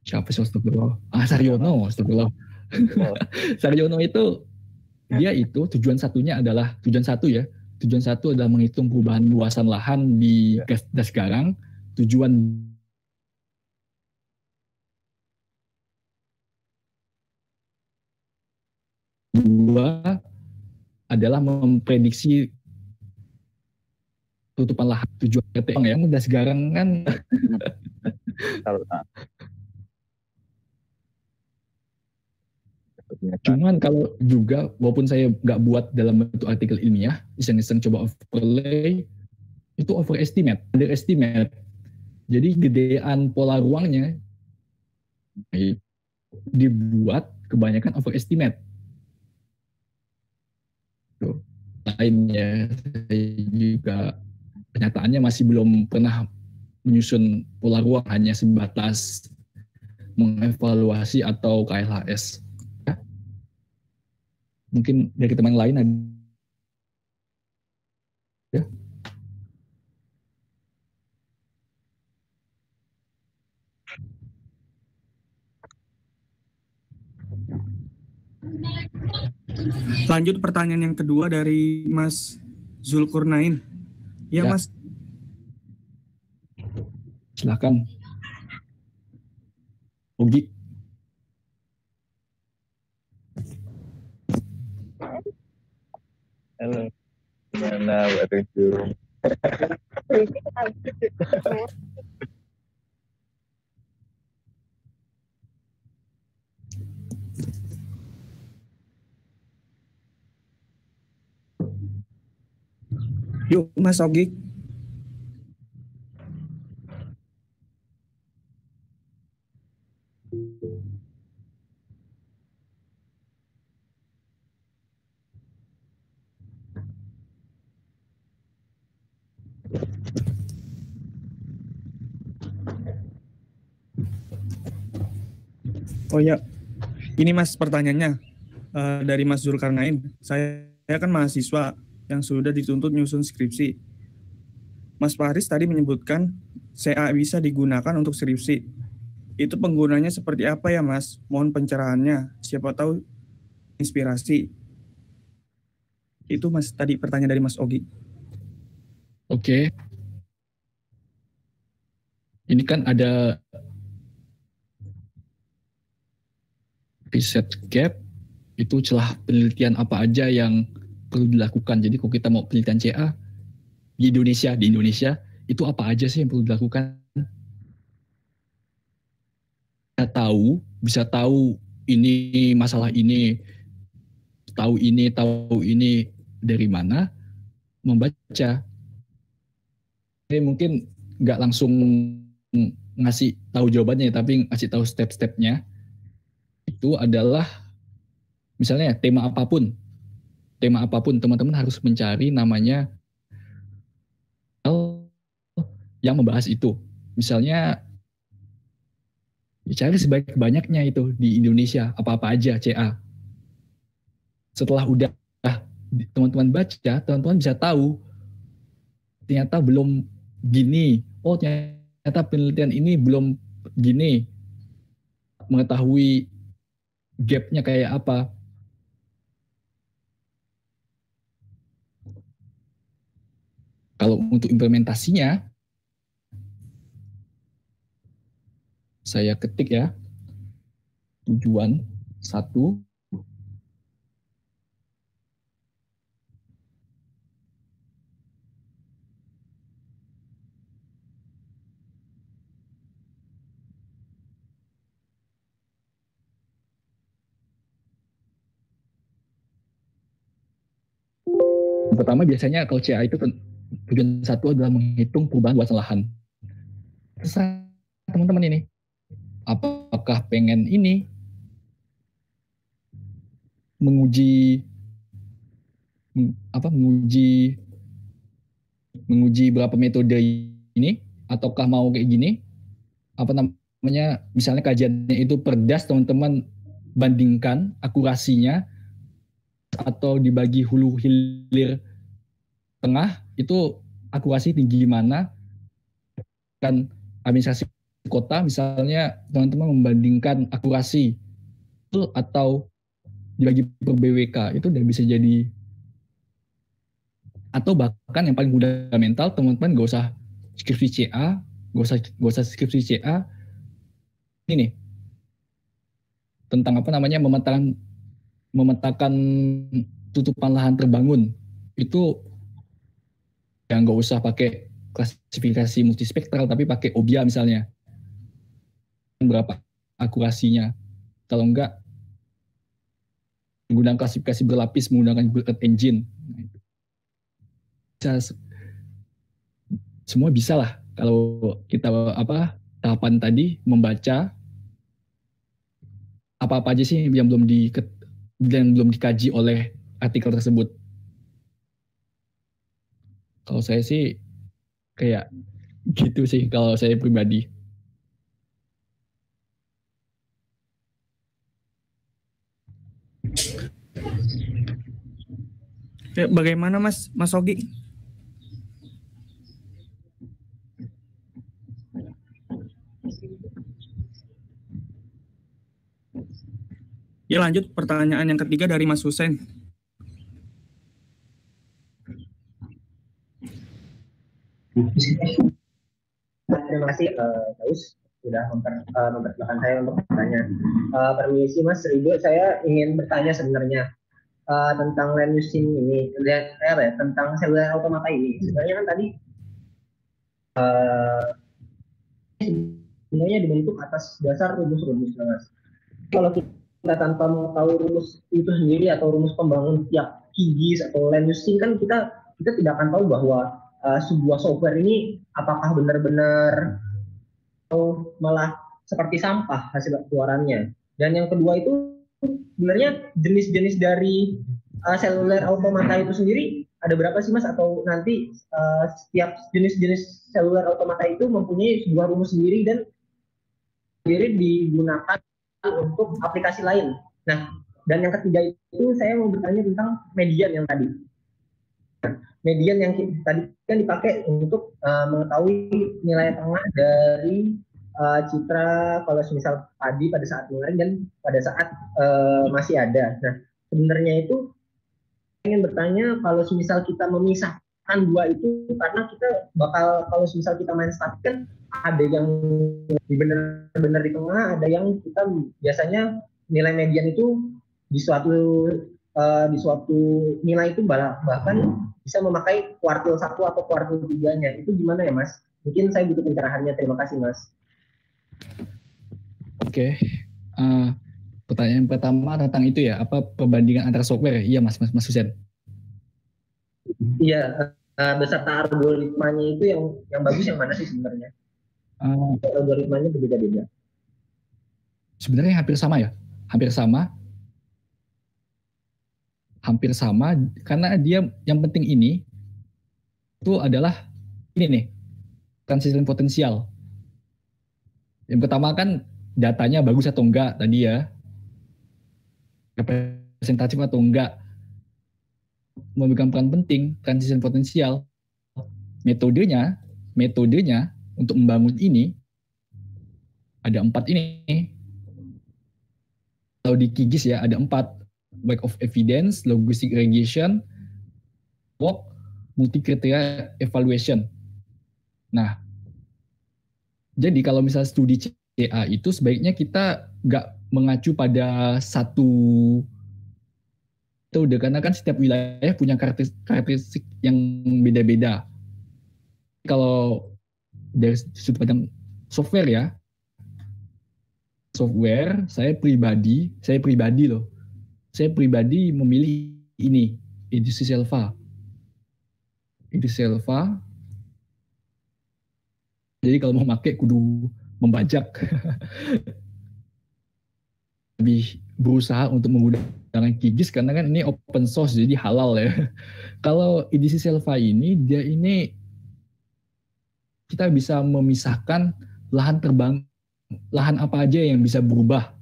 Siapa sih astagfirullah? Saryono, astagfirullah. Oh, Saryono itu dia itu tujuan satu ya. Tujuan satu adalah menghitung perubahan luasan lahan di Gasgarang. Tujuan dua adalah memprediksi tutupan lahan. Tujuan RT ya, Gasgarang kan kalau cuman kalau juga walaupun saya nggak buat dalam bentuk artikel ilmiah, iseng-iseng coba overlay, itu underestimate. Jadi gedean pola ruangnya dibuat kebanyakan overestimate. Tuh. Lainnya saya juga kenyataannya masih belum pernah menyusun pola ruang, hanya sebatas mengevaluasi atau KLHS. Mungkin dari teman lain ada ya? Lanjut pertanyaan yang kedua dari Mas Zulkarnain. Ya, Ya. Mas. Silakan. Ugi. halo, gimana Mbak Tuju? Yuk, Mas Ogi. Oh ya, ini Mas pertanyaannya dari Mas Zulkarnain. Saya kan mahasiswa yang sudah dituntut nyusun skripsi. Mas Faris tadi menyebutkan CA bisa digunakan untuk skripsi. Itu penggunanya seperti apa ya, Mas? Mohon pencerahannya. Siapa tahu inspirasi. Itu Mas tadi pertanyaan dari Mas Ogi. Oke. Ini kan ada riset gap, itu celah penelitian apa aja yang perlu dilakukan. Jadi kalau kita mau penelitian CA di Indonesia itu apa aja sih yang perlu dilakukan? Bisa tahu ini masalah ini, tahu ini dari mana, membaca. Ini mungkin nggak langsung ngasih tahu jawabannya, tapi ngasih tahu step-stepnya. Itu adalah misalnya tema apapun, teman-teman harus mencari namanya yang membahas itu. Misalnya cari sebanyak-banyaknya itu di Indonesia, apa-apa aja CA. Setelah udah teman-teman baca, teman-teman bisa tahu ternyata belum gini. Oh, ternyata penelitian ini belum gini. Mengetahui gap-nya kayak apa. Kalau untuk implementasinya, saya ketik ya, tujuan 1, pertama biasanya kalau CA itu tujuan 1 adalah menghitung perubahan luasan lahan. Terserah teman-teman ini, apakah pengen ini menguji menguji berapa metode ini, ataukah mau kayak gini, apa namanya, misalnya kajiannya itu per das, teman-teman bandingkan akurasinya, atau dibagi hulu hilir tengah itu akurasi tinggi mana, kan administrasi kota misalnya teman-teman membandingkan akurasi itu atau dibagi per BWK, itu udah bisa jadi. Atau bahkan yang paling fundamental, teman-teman gak usah skripsi CA, gak usah skripsi CA, ini nih tentang apa namanya, memetakan tutupan lahan terbangun itu yang nggak usah pakai klasifikasi multispektral, tapi pakai OBIA misalnya, berapa akurasinya. Kalau enggak menggunakan klasifikasi berlapis, menggunakan Earth Engine, semua bisa lah kalau kita tahapan tadi membaca apa aja sih yang belum dikaji oleh artikel tersebut. Kalau saya sih kayak gitu sih kalau saya pribadi. Bagaimana Mas Ogi? Ya, lanjut pertanyaan yang ketiga dari Mas Hussein. Terima kasih Taus sudah mempersilahkan saya untuk bertanya. Permisi Mas Ridho, saya ingin bertanya sebenarnya tentang land using ini, tentang seluler automata ini. Sebenarnya kan tadi sebenarnya dibentuk atas dasar rumus-rumus, Mas. Kalau kita tanpa mengetahui rumus itu sendiri atau rumus pembangun tiap QGIS atau land using, kan kita tidak akan tahu bahwa sebuah software ini apakah benar-benar atau malah seperti sampah hasil keluarannya. Dan yang kedua itu sebenarnya jenis-jenis dari seluler automata itu sendiri ada berapa sih Mas? Atau nanti setiap jenis-jenis seluler automata itu mempunyai sebuah rumus sendiri dan sendiri digunakan untuk aplikasi lain. Nah, dan yang ketiga itu saya mau bertanya tentang median yang tadi. Median yang tadi kan dipakai untuk mengetahui nilai tengah dari citra kalau misal padi pada saat mengering dan pada saat masih ada. Nah, sebenarnya itu saya ingin bertanya kalau misal kita memisahkan dua itu, karena kita bakal kalau misal kita main statik kan ada yang benar-benar di tengah, ada yang kita biasanya nilai median itu di suatu nilai itu bahkan bisa memakai kuartil 1 atau kuartil 3-nya. Itu gimana ya Mas? Mungkin saya butuh pencerahannya. Terima kasih Mas. Oke. Pertanyaan pertama tentang itu ya, apa perbandingan antara software? Iya Mas Hussein. Iya, beserta algoritmanya itu yang bagus yang mana sih sebenarnya? Algoritmanya berbeda-beda. Sebenarnya hampir sama ya, hampir sama karena dia yang penting ini itu adalah ini nih, transisi potensial. Yang pertama kan datanya bagus atau enggak tadi ya, representatif atau enggak, memegang peran penting transisi potensial. Metodenya untuk membangun ini ada 4 ini. Kalau di QGIS ya ada 4, weight of evidence, logistic regression, work, multi-criteria evaluation. Nah, jadi kalau misalnya studi CA itu sebaiknya kita nggak mengacu pada satu metode, karena kan setiap wilayah punya karakteristik yang beda-beda. Kalau dari sudut pandang software ya, saya pribadi memilih ini, Edisi Selva. Jadi kalau mau pakai kudu membajak. Lebih berusaha untuk menggunakan QGIS karena kan ini open source jadi halal ya. Kalau Edisi Selva ini dia ini kita bisa memisahkan lahan terbang, lahan apa aja yang bisa berubah.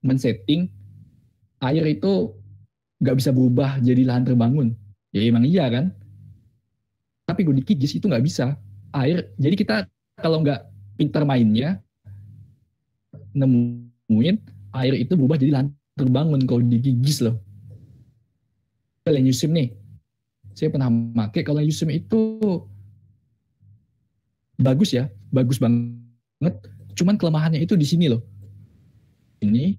Men-setting air itu nggak bisa berubah jadi lahan terbangun. Ya emang iya kan? Tapi kalau di QGIS itu nggak bisa. Air, jadi kita kalau nggak pintar mainnya, nemuin air itu berubah jadi lahan terbangun kalau di QGIS loh. Land use sim nih, saya pernah pakai. Kalau land use sim itu bagus ya, bagus banget. Cuman kelemahannya itu di sini loh. Ini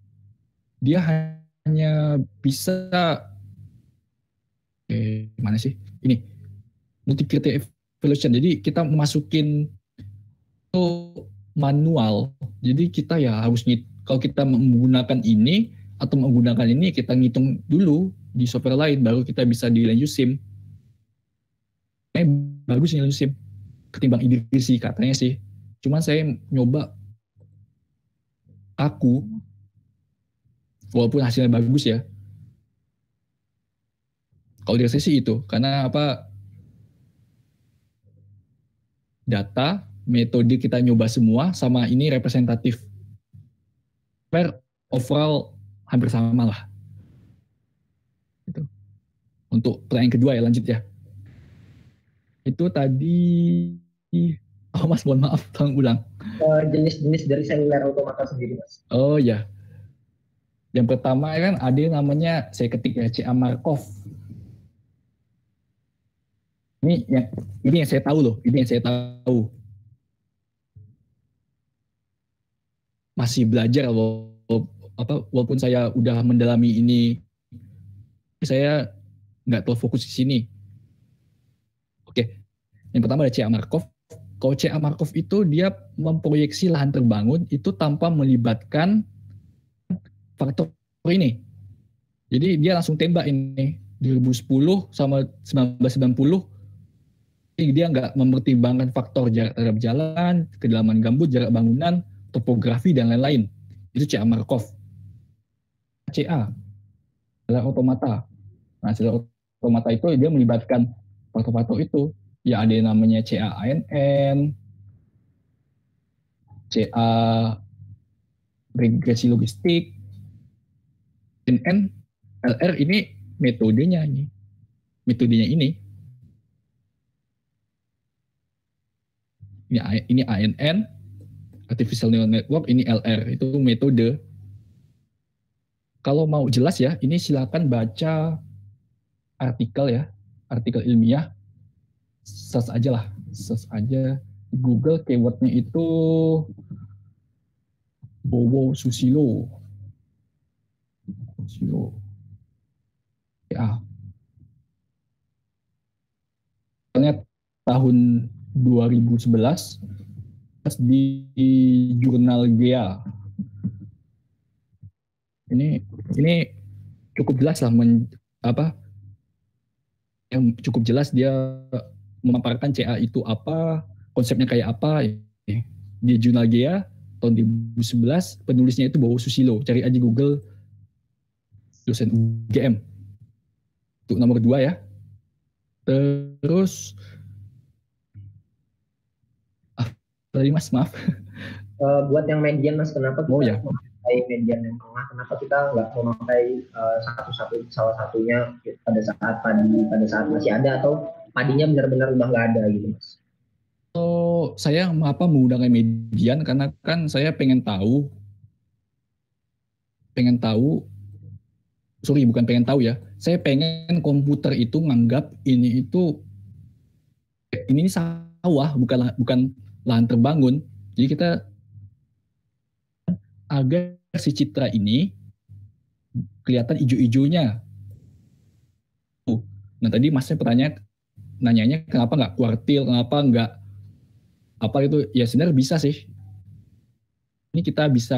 dia hanya bisa mana sih? Ini multi criteria evaluation. Jadi kita memasukin itu manual. Jadi kita ya harus kalau kita menggunakan ini atau menggunakan ini, kita ngitung dulu di software lain baru kita bisa di land use sim. Bagus nih land use sim ketimbang IDC katanya sih. Cuman saya nyoba aku walaupun hasilnya bagus ya. Kalau dari saya sih itu, karena apa, data, metode kita nyoba semua, sama ini representatif. Overall hampir sama lah. Gitu. Untuk pertanyaan kedua ya, lanjut ya. Itu tadi, oh Mas, mohon maaf, tolong ulang. Jenis-jenis dari seluler automata sendiri, Mas. Oh ya. Yang pertama kan ada yang namanya, saya ketik ya, CA Markov. Ini yang saya tahu loh, ini yang saya tahu. Masih belajar walaupun saya udah mendalami ini, saya nggak terlalu fokus di sini. Oke, yang pertama ada CA Markov. Kalau CA Markov itu dia memproyeksi lahan terbangun itu tanpa melibatkan faktor ini. Jadi dia langsung tembak ini 2010 sama 1990. Dia nggak mempertimbangkan faktor jarak terhadap jalan, kedalaman gambut, jarak bangunan, topografi, dan lain-lain. Itu CA Markov. CA adalah automata. Nah, setelah automata itu dia melibatkan faktor-faktor itu. Ya ada yang namanya CA ANN, CA regresi logistik, NN, LR ini metodenya ini. Metodenya ini. Ini ANN, Artificial Neural Network, ini LR, itu metode. Kalau mau jelas ya, ini silakan baca artikel ya, artikel ilmiah, search aja lah, search aja Google, keywordnya itu Bowo Susilo. Ya. Soalnya tahun 2011 di jurnal GEA. Ini cukup jelas lah yang cukup jelas dia memaparkan CA itu apa, konsepnya kayak apa. Di jurnal GEA tahun 2011 penulisnya itu Bowo Susilo. Cari aja Google dosen UGM. Itu nomor 2 ya. Terus tadi Mas, maaf. Buat yang median, Mas, kenapa kita memakai median yang tengah? Kenapa kita nggak memakai salah satunya pada saat masih ada, atau padinya benar-benar udah nggak ada gitu, Mas? Saya menggunakan median karena kan saya pengen tahu, saya pengen komputer itu nganggap ini sawah, bukan lahan terbangun. Jadi kita agar si citra ini kelihatan hijau-hijaunya. Nah tadi Masnya nanyanya kenapa nggak kuartil, kenapa nggak apa itu? Ya sebenarnya bisa sih. Ini kita bisa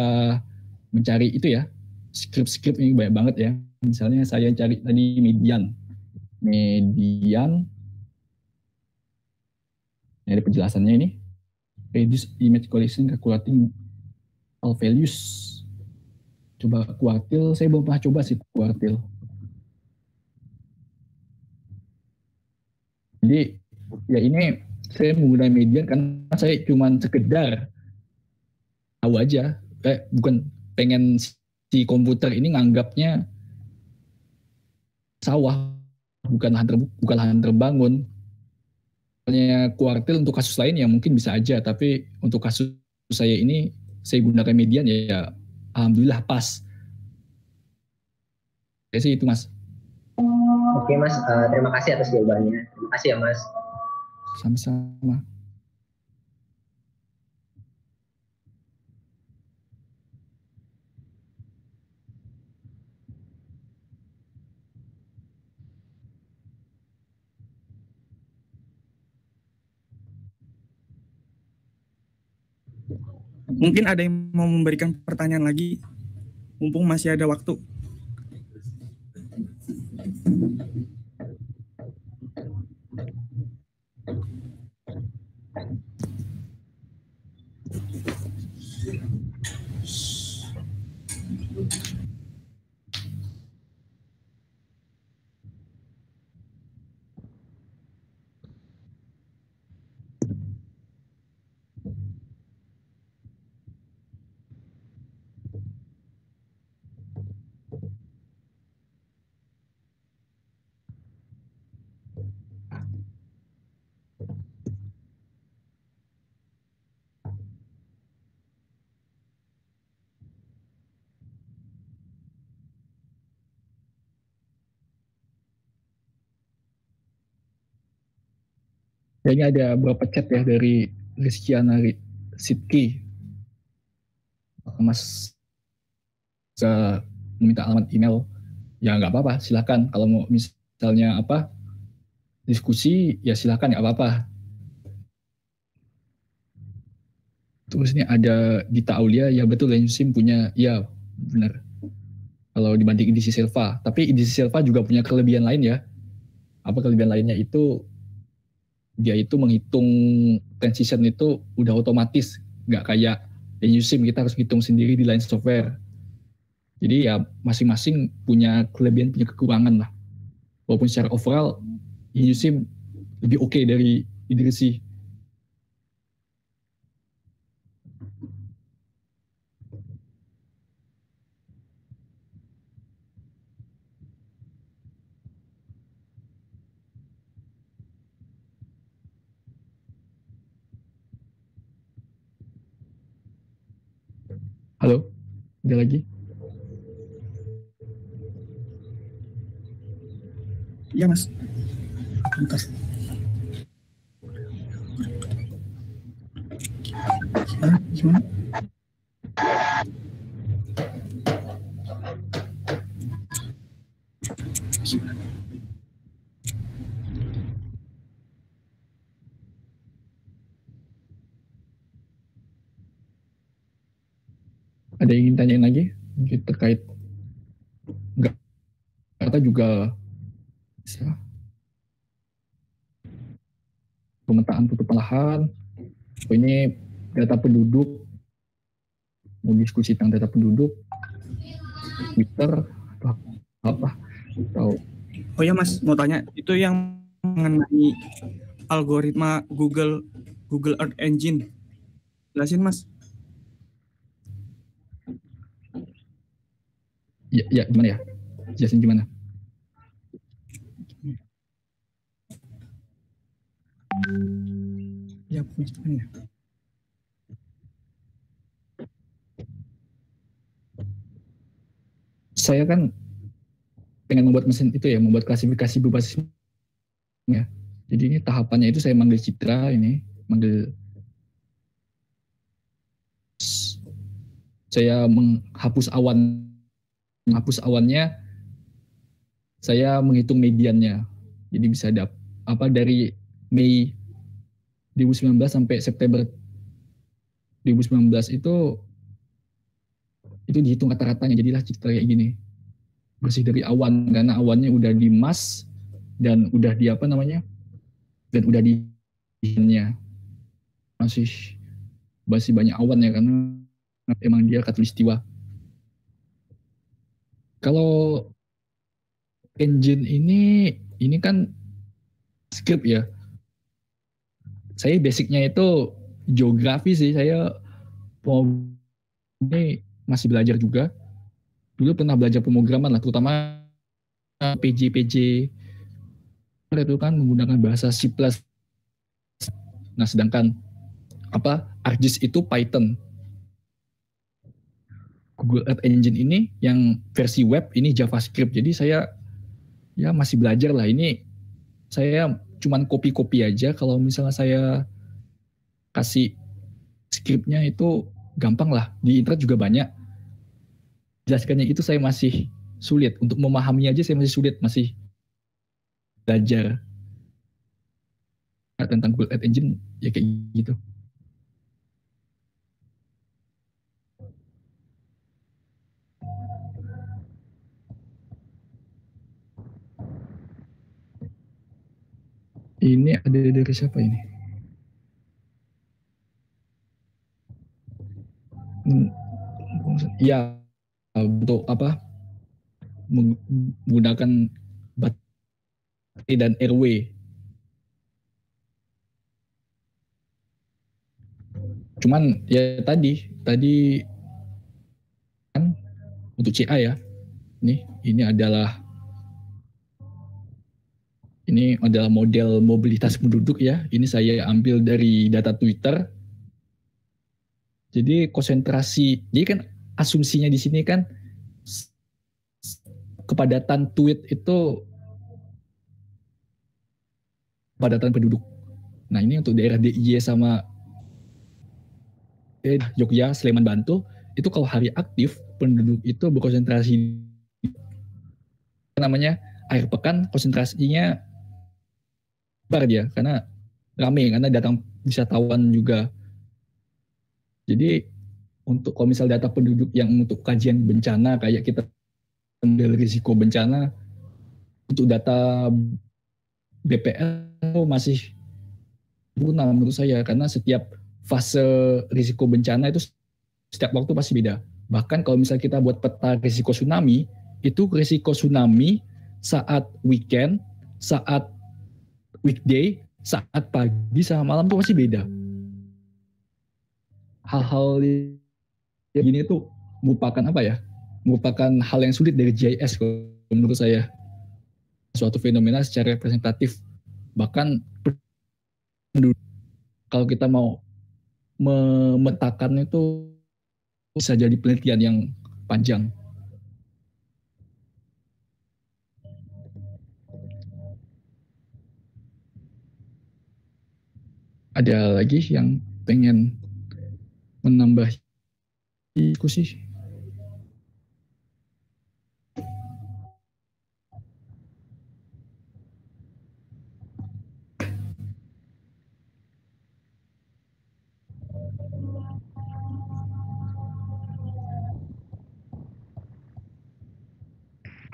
mencari itu ya, skrip ini banyak banget ya. Misalnya saya cari tadi median. Ini ada penjelasannya ini. Reduce image collision, calculating all values. Coba kuartil, saya belum pernah coba sih kuartil. Jadi ya ini saya menggunakan Median karena saya cuman sekedar tahu aja, bukan pengen si komputer ini nganggapnya sawah, bukan lahan terbangun. Misalnya kuartil untuk kasus lain ya mungkin bisa aja, tapi untuk kasus saya ini saya gunakan Median ya alhamdulillah pas. Ya sih itu Mas. Oke Mas, terima kasih atas jawabannya. Terima kasih ya Mas. Sama-sama. Mungkin ada yang mau memberikan pertanyaan lagi, mumpung masih ada waktu. Kayaknya ada beberapa chat ya dari Rizkyana Sidki. Mas bisa meminta alamat email, ya nggak apa-apa, silakan. Kalau mau misalnya apa diskusi, ya silakan, nggak apa-apa. Terus ini ada Dita Aulia, ya betul Lensim punya, ya benar. Kalau dibanding edisi Silva, tapi edisi Silva juga punya kelebihan lain ya. Apa kelebihan lainnya itu? Dia itu menghitung transition itu udah otomatis, nggak kayak Lensim kita harus hitung sendiri di lain software. Jadi ya masing-masing punya kelebihan, punya kekurangan lah. Walaupun secara overall Yusim lebih oke dari Idrisi. Halo, ada lagi? Iya Mas. Bentar. Gimana? Ada yang ingin tanyain lagi? Mungkin terkait nggak data juga bisa. Pemetaan tutupan lahan. Ini data penduduk. Mau diskusi tentang data penduduk. Twitter atau apa? Atau Oh ya Mas, mau tanya, itu yang mengenai algoritma Google Earth Engine. Jelasin Mas. ya gimana ya? Jelasin gimana? Ya, gimana ya? Saya kan pengen membuat mesin itu ya, membuat klasifikasi berbasis ya. Jadi ini tahapannya itu saya manggil Citra ini, manggil saya menghapus awannya, saya menghitung mediannya. Jadi bisa apa dari Mei 2019 sampai September 2019 itu dihitung rata-ratanya, jadilah Citra kayak gini. Bersih dari awan karena awannya udah di mass dan udah di apa namanya? Dan udah di masih banyak awan ya karena emang dia katulistiwa. Kalau engine ini kan script ya. saya basicnya itu geografi sih. Saya mau ini masih belajar juga. Dulu pernah belajar pemrograman lah, terutama PJ itu kan menggunakan bahasa C++. Nah, sedangkan ArcGIS itu Python. Google Earth Engine ini yang versi web ini JavaScript. Jadi saya ya masih belajar lah. Ini saya cuman copy aja. Kalau misalnya saya kasih scriptnya itu gampang lah. Di internet juga banyak. Jelaskannya itu saya masih sulit. Untuk memahami aja saya masih sulit. Masih belajar tentang Google Earth Engine ya kayak gitu. Ini ada dari siapa ini? Ya, untuk apa? Menggunakan baterai dan RW. Cuman ya tadi kan untuk CA ya. Ini adalah model mobilitas penduduk ya. Ini saya ambil dari data Twitter. Jadi konsentrasi, jadi kan asumsinya di sini kan kepadatan tweet itu kepadatan penduduk. Nah ini untuk daerah DIY sama Jogja, Sleman, Bantul, itu kalau hari aktif penduduk itu berkonsentrasi namanya akhir pekan konsentrasinya bar dia karena rame karena datang wisatawan juga. Jadi untuk kalau misal data penduduk yang untuk kajian bencana kayak kita ambil risiko bencana untuk data BPL masih guna menurut saya karena setiap fase risiko bencana itu setiap waktu pasti beda. Bahkan kalau misal kita buat peta risiko tsunami, itu risiko tsunami saat weekend, saat weekday, saat pagi sama malam itu pasti beda. Hal-hal gini itu merupakan merupakan hal yang sulit dari GIS menurut saya. Suatu fenomena secara representatif. Bahkan kalau kita mau memetakan itu bisa jadi penelitian yang panjang. Ada lagi yang pengen menambah diskusi?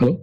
Halo?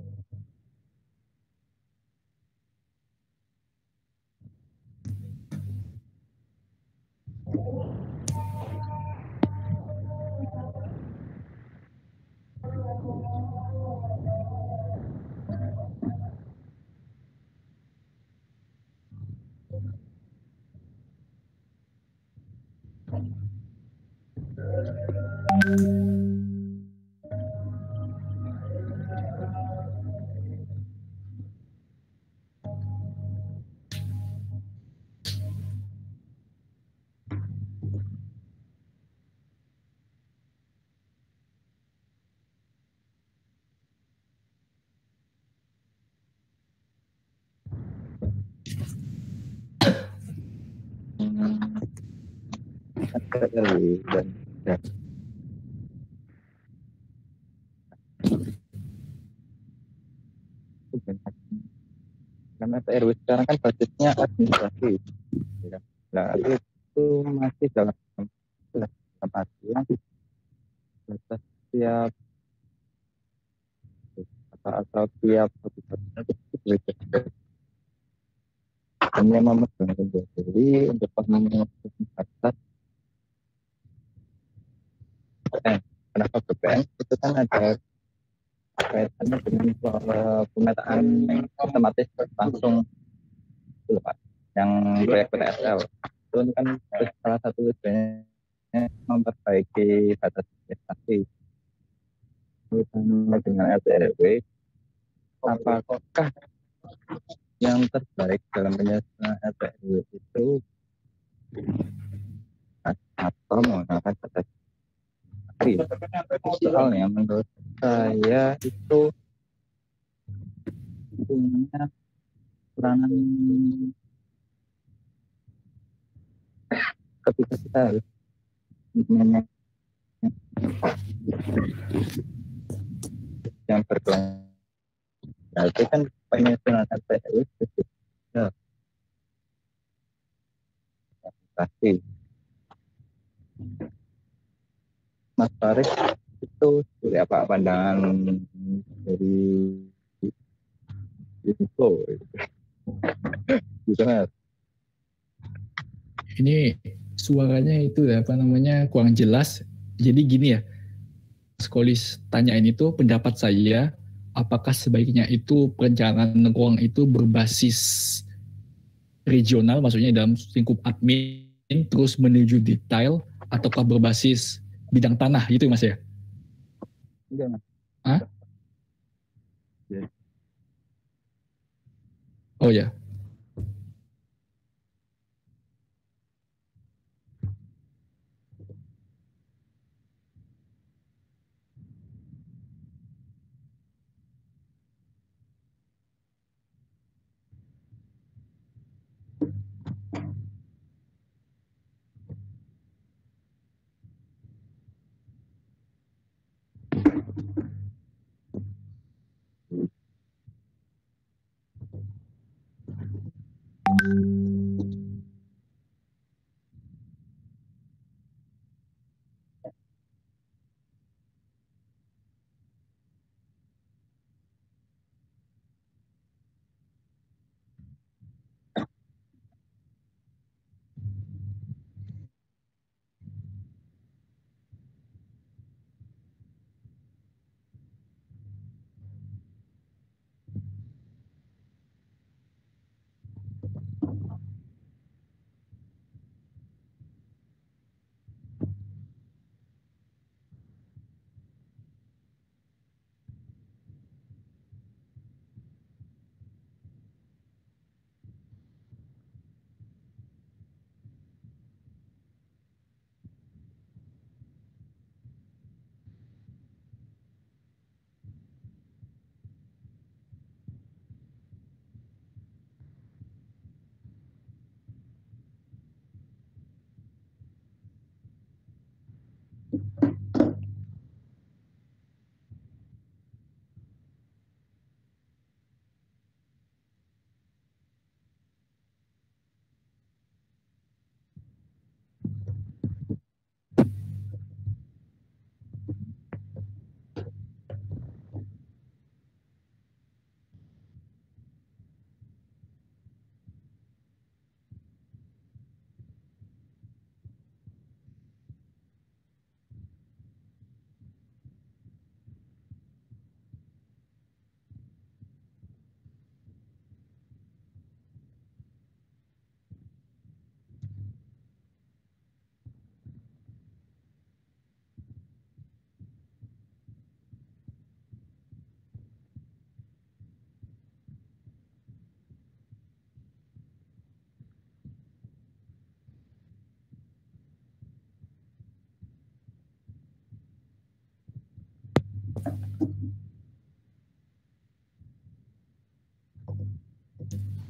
Karena RW sekarang kan budgetnya administrasi, ya. Nah itu masih dalam artian batas tiap atau tiap hanya memegang sendiri untuk memenuhi batas. Kenapa BPN itu kan ada kaitannya dengan pemetaan otomatis langsung itu Pak, yang proyek PTSL. itu kan salah satu tujuannya memperbaiki batas investasi. Terutama dengan RT/RW, apakah yang terbaik dalam penyusunan RT/RW itu atau menggunakan batas investasi? Soalnya menurut saya itu punya peranan ketika kita harus manage yang berkelanjutan. Berarti kan penyusunan RT/RW itu pasti. Mas Farid itu seperti apa pandangan dari info gitu Mas? Ini suaranya itu apa namanya kurang jelas. Jadi gini ya, Skolis tanyain itu pendapat saya, apakah sebaiknya itu perencanaan ruang itu berbasis regional, maksudnya dalam lingkup admin, terus menuju detail, ataukah berbasis bidang tanah gitu Mas ya? Enggak Mas. Hah? Ya. Oh ya.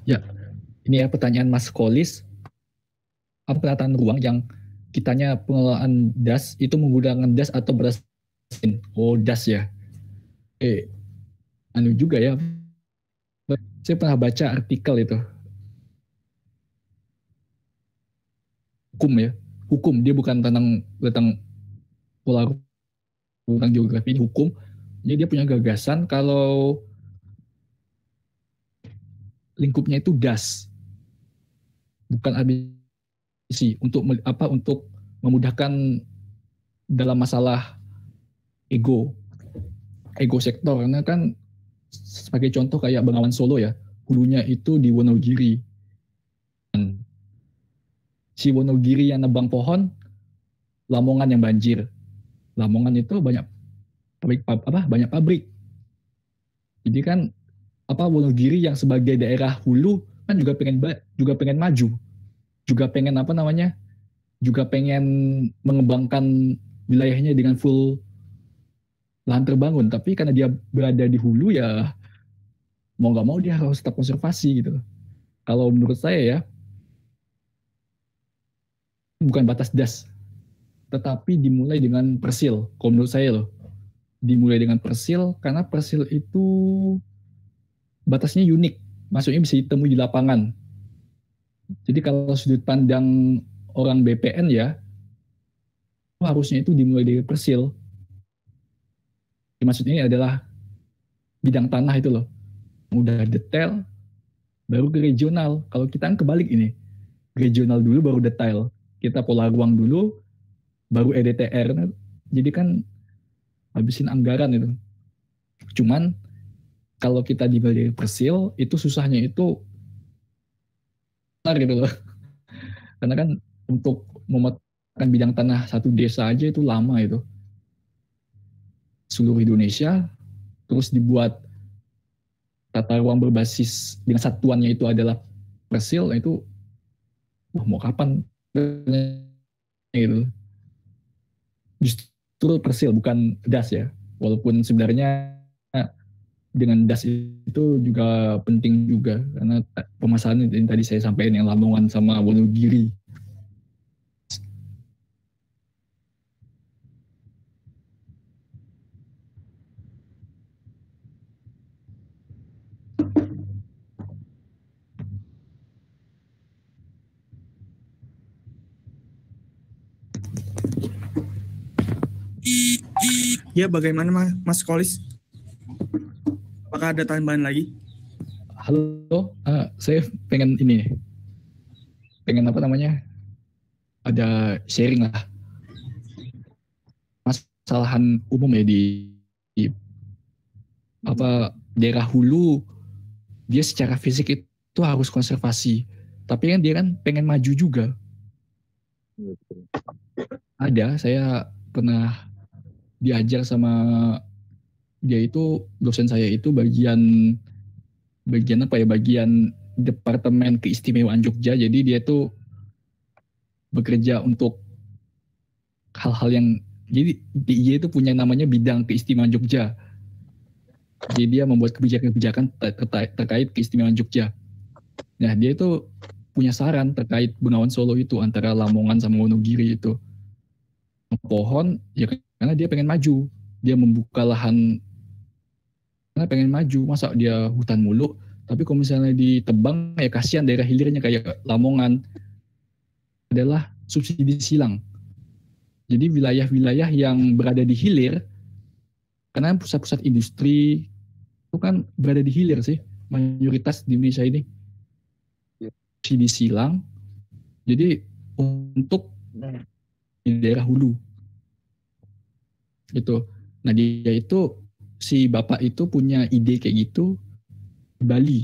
Ya, ini ya pertanyaan Mas Kolis. Apa penataan ruang yang kitanya pengelolaan DAS itu menggunakan DAS atau berdasarkan DAS ya? Anu juga ya. Saya pernah baca artikel itu. Hukum ya. Hukum, dia bukan tentang pola tentang geografi, ini hukum. Jadi dia punya gagasan kalau lingkupnya itu DAS. Bukan ABC untuk memudahkan dalam masalah ego sektor, karena kan sebagai contoh kayak Bengawan Solo ya, hulunya itu di Wonogiri. si Wonogiri yang nebang pohon, Lamongan yang banjir. Lamongan itu banyak banyak pabrik. Jadi kan Wonogiri yang sebagai daerah hulu kan juga pengen maju, juga pengen juga pengen mengembangkan wilayahnya dengan full lahan terbangun. Tapi karena dia berada di hulu ya mau nggak mau dia harus tetap konservasi gitu. Kalau menurut saya ya bukan batas das, tetapi dimulai dengan persil. Kalau menurut saya loh, dimulai dengan persil karena persil itu batasnya unik, maksudnya bisa ditemui di lapangan. Jadi kalau sudut pandang orang BPN ya, harusnya itu dimulai dari persil. Maksudnya ini adalah bidang tanah itu loh, udah detail, baru ke regional. Kalau kita kan kebalik ini, regional dulu baru detail. Kita pola ruang dulu, baru EDTR. Jadi kan habisin anggaran itu. Cuman kalau kita dimulai dari persil, itu susahnya itu gitu loh. Karena kan untuk memetakan bidang tanah satu desa aja itu lama itu. Seluruh Indonesia, terus dibuat tata ruang berbasis dengan satuannya itu adalah persil, itu mau kapan gitu. Justru persil bukan das ya. Walaupun sebenarnya dengan das itu juga penting juga karena permasalahan yang tadi saya sampaikan yang Lamongan sama Wonogiri. Ya, bagaimana Mas Kolis? Apakah ada tambahan lagi? Halo, saya pengen ada sharing lah. Masalahan umum ya di daerah hulu, dia secara fisik itu harus konservasi. Tapi kan dia kan pengen maju juga. Saya pernah diajar sama dia itu, dosen saya itu bagian Departemen Keistimewaan Jogja. Jadi dia tuh bekerja untuk hal-hal yang, jadi dia itu punya namanya bidang keistimewaan Jogja. Jadi dia membuat kebijakan-kebijakan terkait keistimewaan Jogja. Nah, dia itu punya saran terkait Bengawan Solo itu antara Lamongan sama Wonogiri itu. Pohon ya karena dia pengen maju, dia membuka lahan karena pengen maju. Masa dia hutan mulu, tapi kalau misalnya ditebang ya kasihan daerah hilirnya kayak Lamongan adalah subsidi silang. Jadi wilayah-wilayah yang berada di hilir, karena pusat-pusat industri itu kan berada di hilir sih, mayoritas di Indonesia ini subsidi silang. Jadi untuk di daerah hulu itu. Nah, dia itu si bapak itu punya ide kayak gitu di Bali.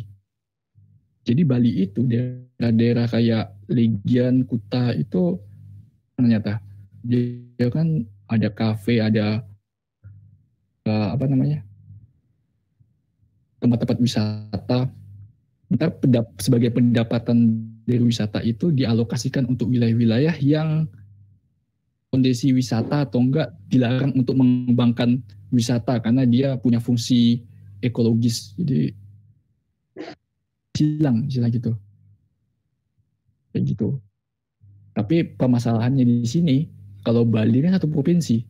Jadi Bali itu daerah-daerah kayak Legian, Kuta itu ternyata dia kan ada kafe, ada tempat-tempat wisata. Ntar sebagai pendapatan dari wisata itu dialokasikan untuk wilayah-wilayah yang kondisi wisata atau enggak dilarang untuk mengembangkan wisata karena dia punya fungsi ekologis. Jadi silang gitu. Kayak gitu. Tapi permasalahannya di sini, kalau Bali kan satu provinsi.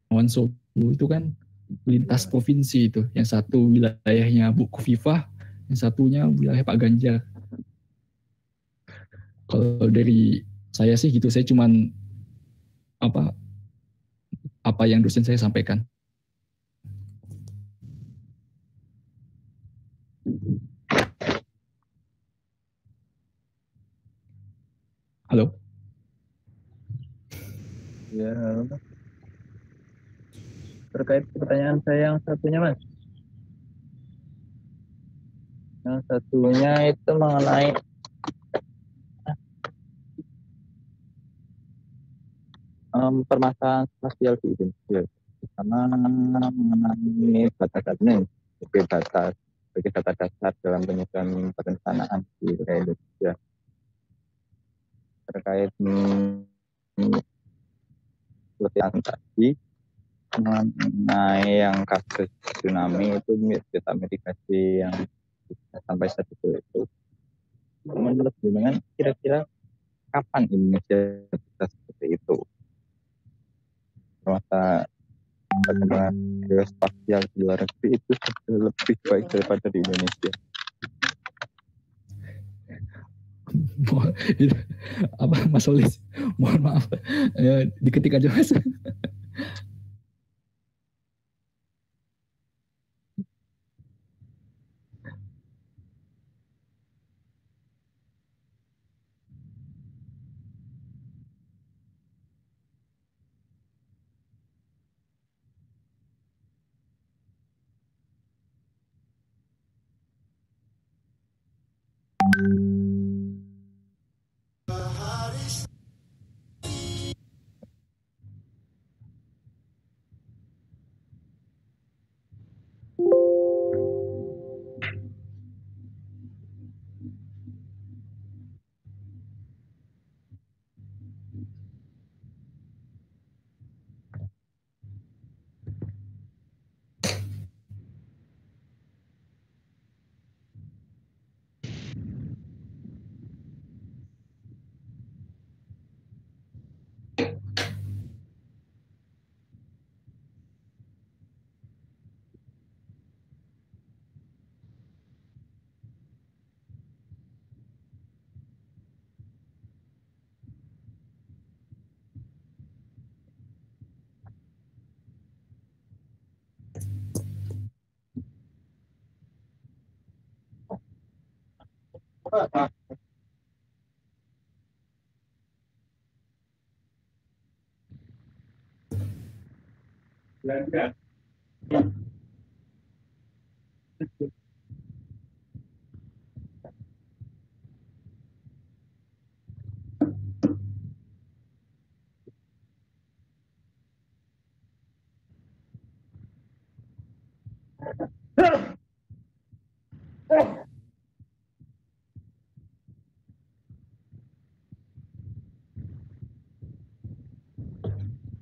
Bengawan Solo itu kan lintas provinsi itu. Yang satu wilayahnya Bu Khofifah, yang satunya wilayah Pak Ganjar. Kalau dari saya sih gitu, saya cuman apa yang dosen saya sampaikan. Halo? Ya, terkait pertanyaan saya yang satunya, Mas. Yang satunya itu mengenai permasalahan spasial di Indonesia, sama mengenai data-data sebagai data dasar dalam penyusunan perencanaan di wilayah Indonesia terkait seperti yang tadi mengenai yang kasus tsunami itu data mitigasi yang sampai saat itu menurut jenengan kira-kira kapan Indonesia bisa seperti itu? Masa perkembangan geospasial di luar negeri itu sudah lebih baik daripada di Indonesia. Apa Mas Solis? Mohon maaf, diketik aja Mas.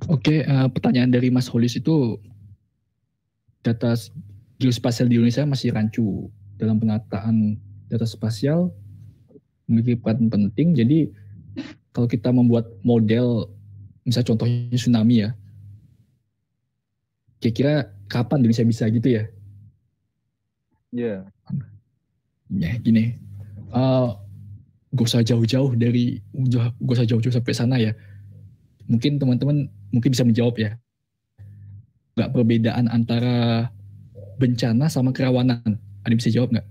Oke, pertanyaan dari Mas Holis itu, data geospasial di Indonesia masih rancu dalam penataan data spasial, memiliki peran penting. Jadi kalau kita membuat model, misalnya contohnya tsunami ya, kira-kira kapan Indonesia bisa gitu ya? Iya. Ya gini, gak usah jauh-jauh sampai sana ya. Mungkin teman-teman mungkin bisa menjawab ya. Gak perbedaan antara bencana sama kerawanan. Ada yang bisa jawab nggak?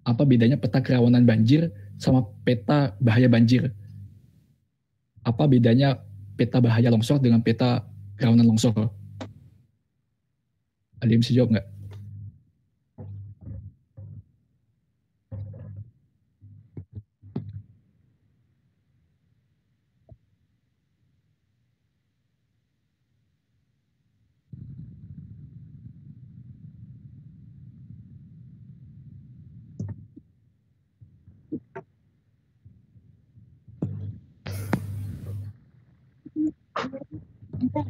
Apa bedanya peta kerawanan banjir sama peta bahaya banjir? Apa bedanya peta bahaya longsor dengan peta kerawanan longsor? Ada yang bisa jawab nggak?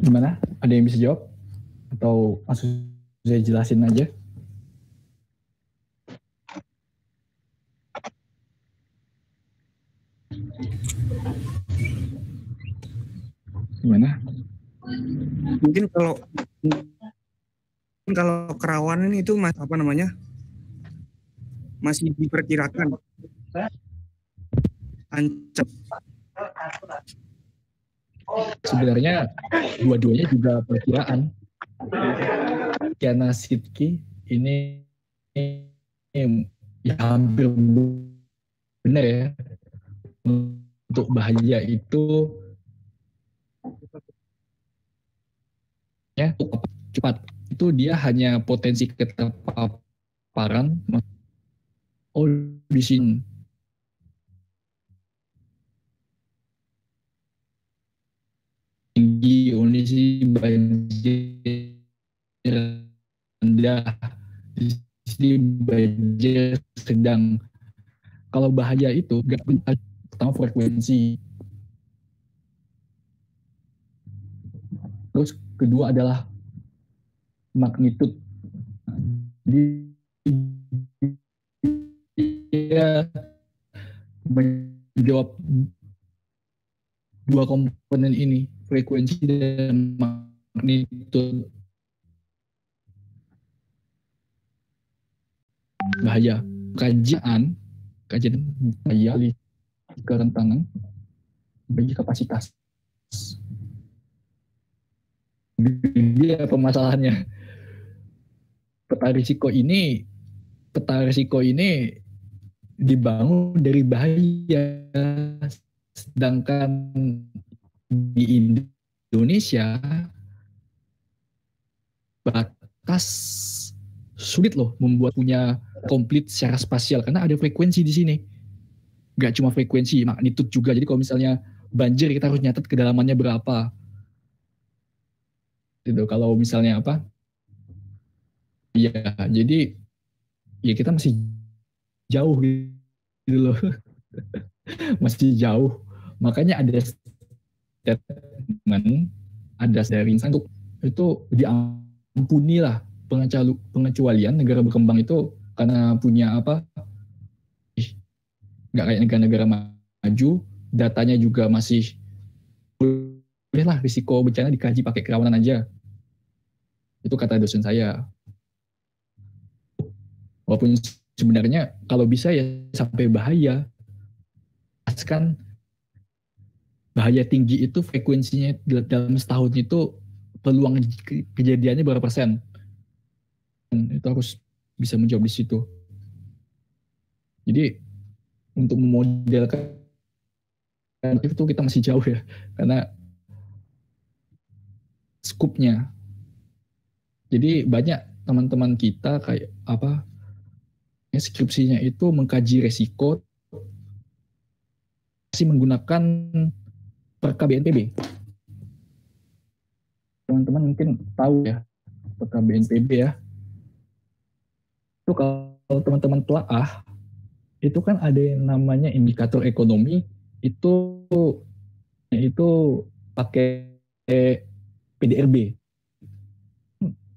Gimana? Ada yang bisa jawab? Atau langsung saya jelasin aja? Gimana? Mungkin kalau kerawanan itu apa namanya? Masih diperkirakan. Ancam. Sebenarnya dua-duanya juga perkiraan. Kiana Sidki ini ya hampir benar ya. Untuk bahaya itu ya cepat. Itu dia hanya potensi keterpaparan. Oh di sini. frekuensi banjir rendah, di sini banjir sedang. Kalau bahaya itu nggak pertama frekuensi, terus kedua adalah magnitude. Jadi dia menjawab dua komponen ini, frekuensi dan magnitude. Bahaya. Kajian bahaya, kerentanan, bagi kapasitas. Dia permasalahannya. Peta risiko ini dibangun dari bahaya, sedangkan di Indonesia batas sulit loh membuat punya komplit secara spasial karena ada frekuensi di sini. Gak cuma frekuensi, magnitude juga. Jadi kalau misalnya banjir kita harus nyatet kedalamannya berapa. Gitu. Kalau misalnya apa? Ya, jadi ya kita masih jauh gitu loh. Masih jauh. Makanya ada statement, ada dari insan itu diampuni lah pengecualian negara berkembang itu karena punya apa? Nggak kayak negara-negara maju, datanya juga masih bolehlah risiko bencana dikaji pakai kerawanan aja. Itu kata dosen saya. Walaupun sebenarnya kalau bisa ya sampai bahaya. Kan bahaya tinggi itu frekuensinya dalam setahun itu peluang kejadiannya berapa persen. Dan itu harus bisa menjawab di situ. Jadi untuk memodelkan itu kita masih jauh ya, karena skupnya. Jadi banyak teman-teman kita kayak apa skripsinya itu mengkaji resiko masih menggunakan perka BNPB. Teman-teman mungkin tahu ya perka BNPB ya. Itu kalau teman-teman telaah itu kan ada yang namanya indikator ekonomi itu pakai PDRB.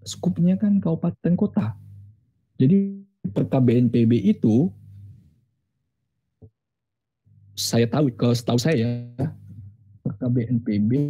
Skupnya kan kabupaten kota. Jadi perka BNPB itu saya tahu, kalau setahu saya perka BNPB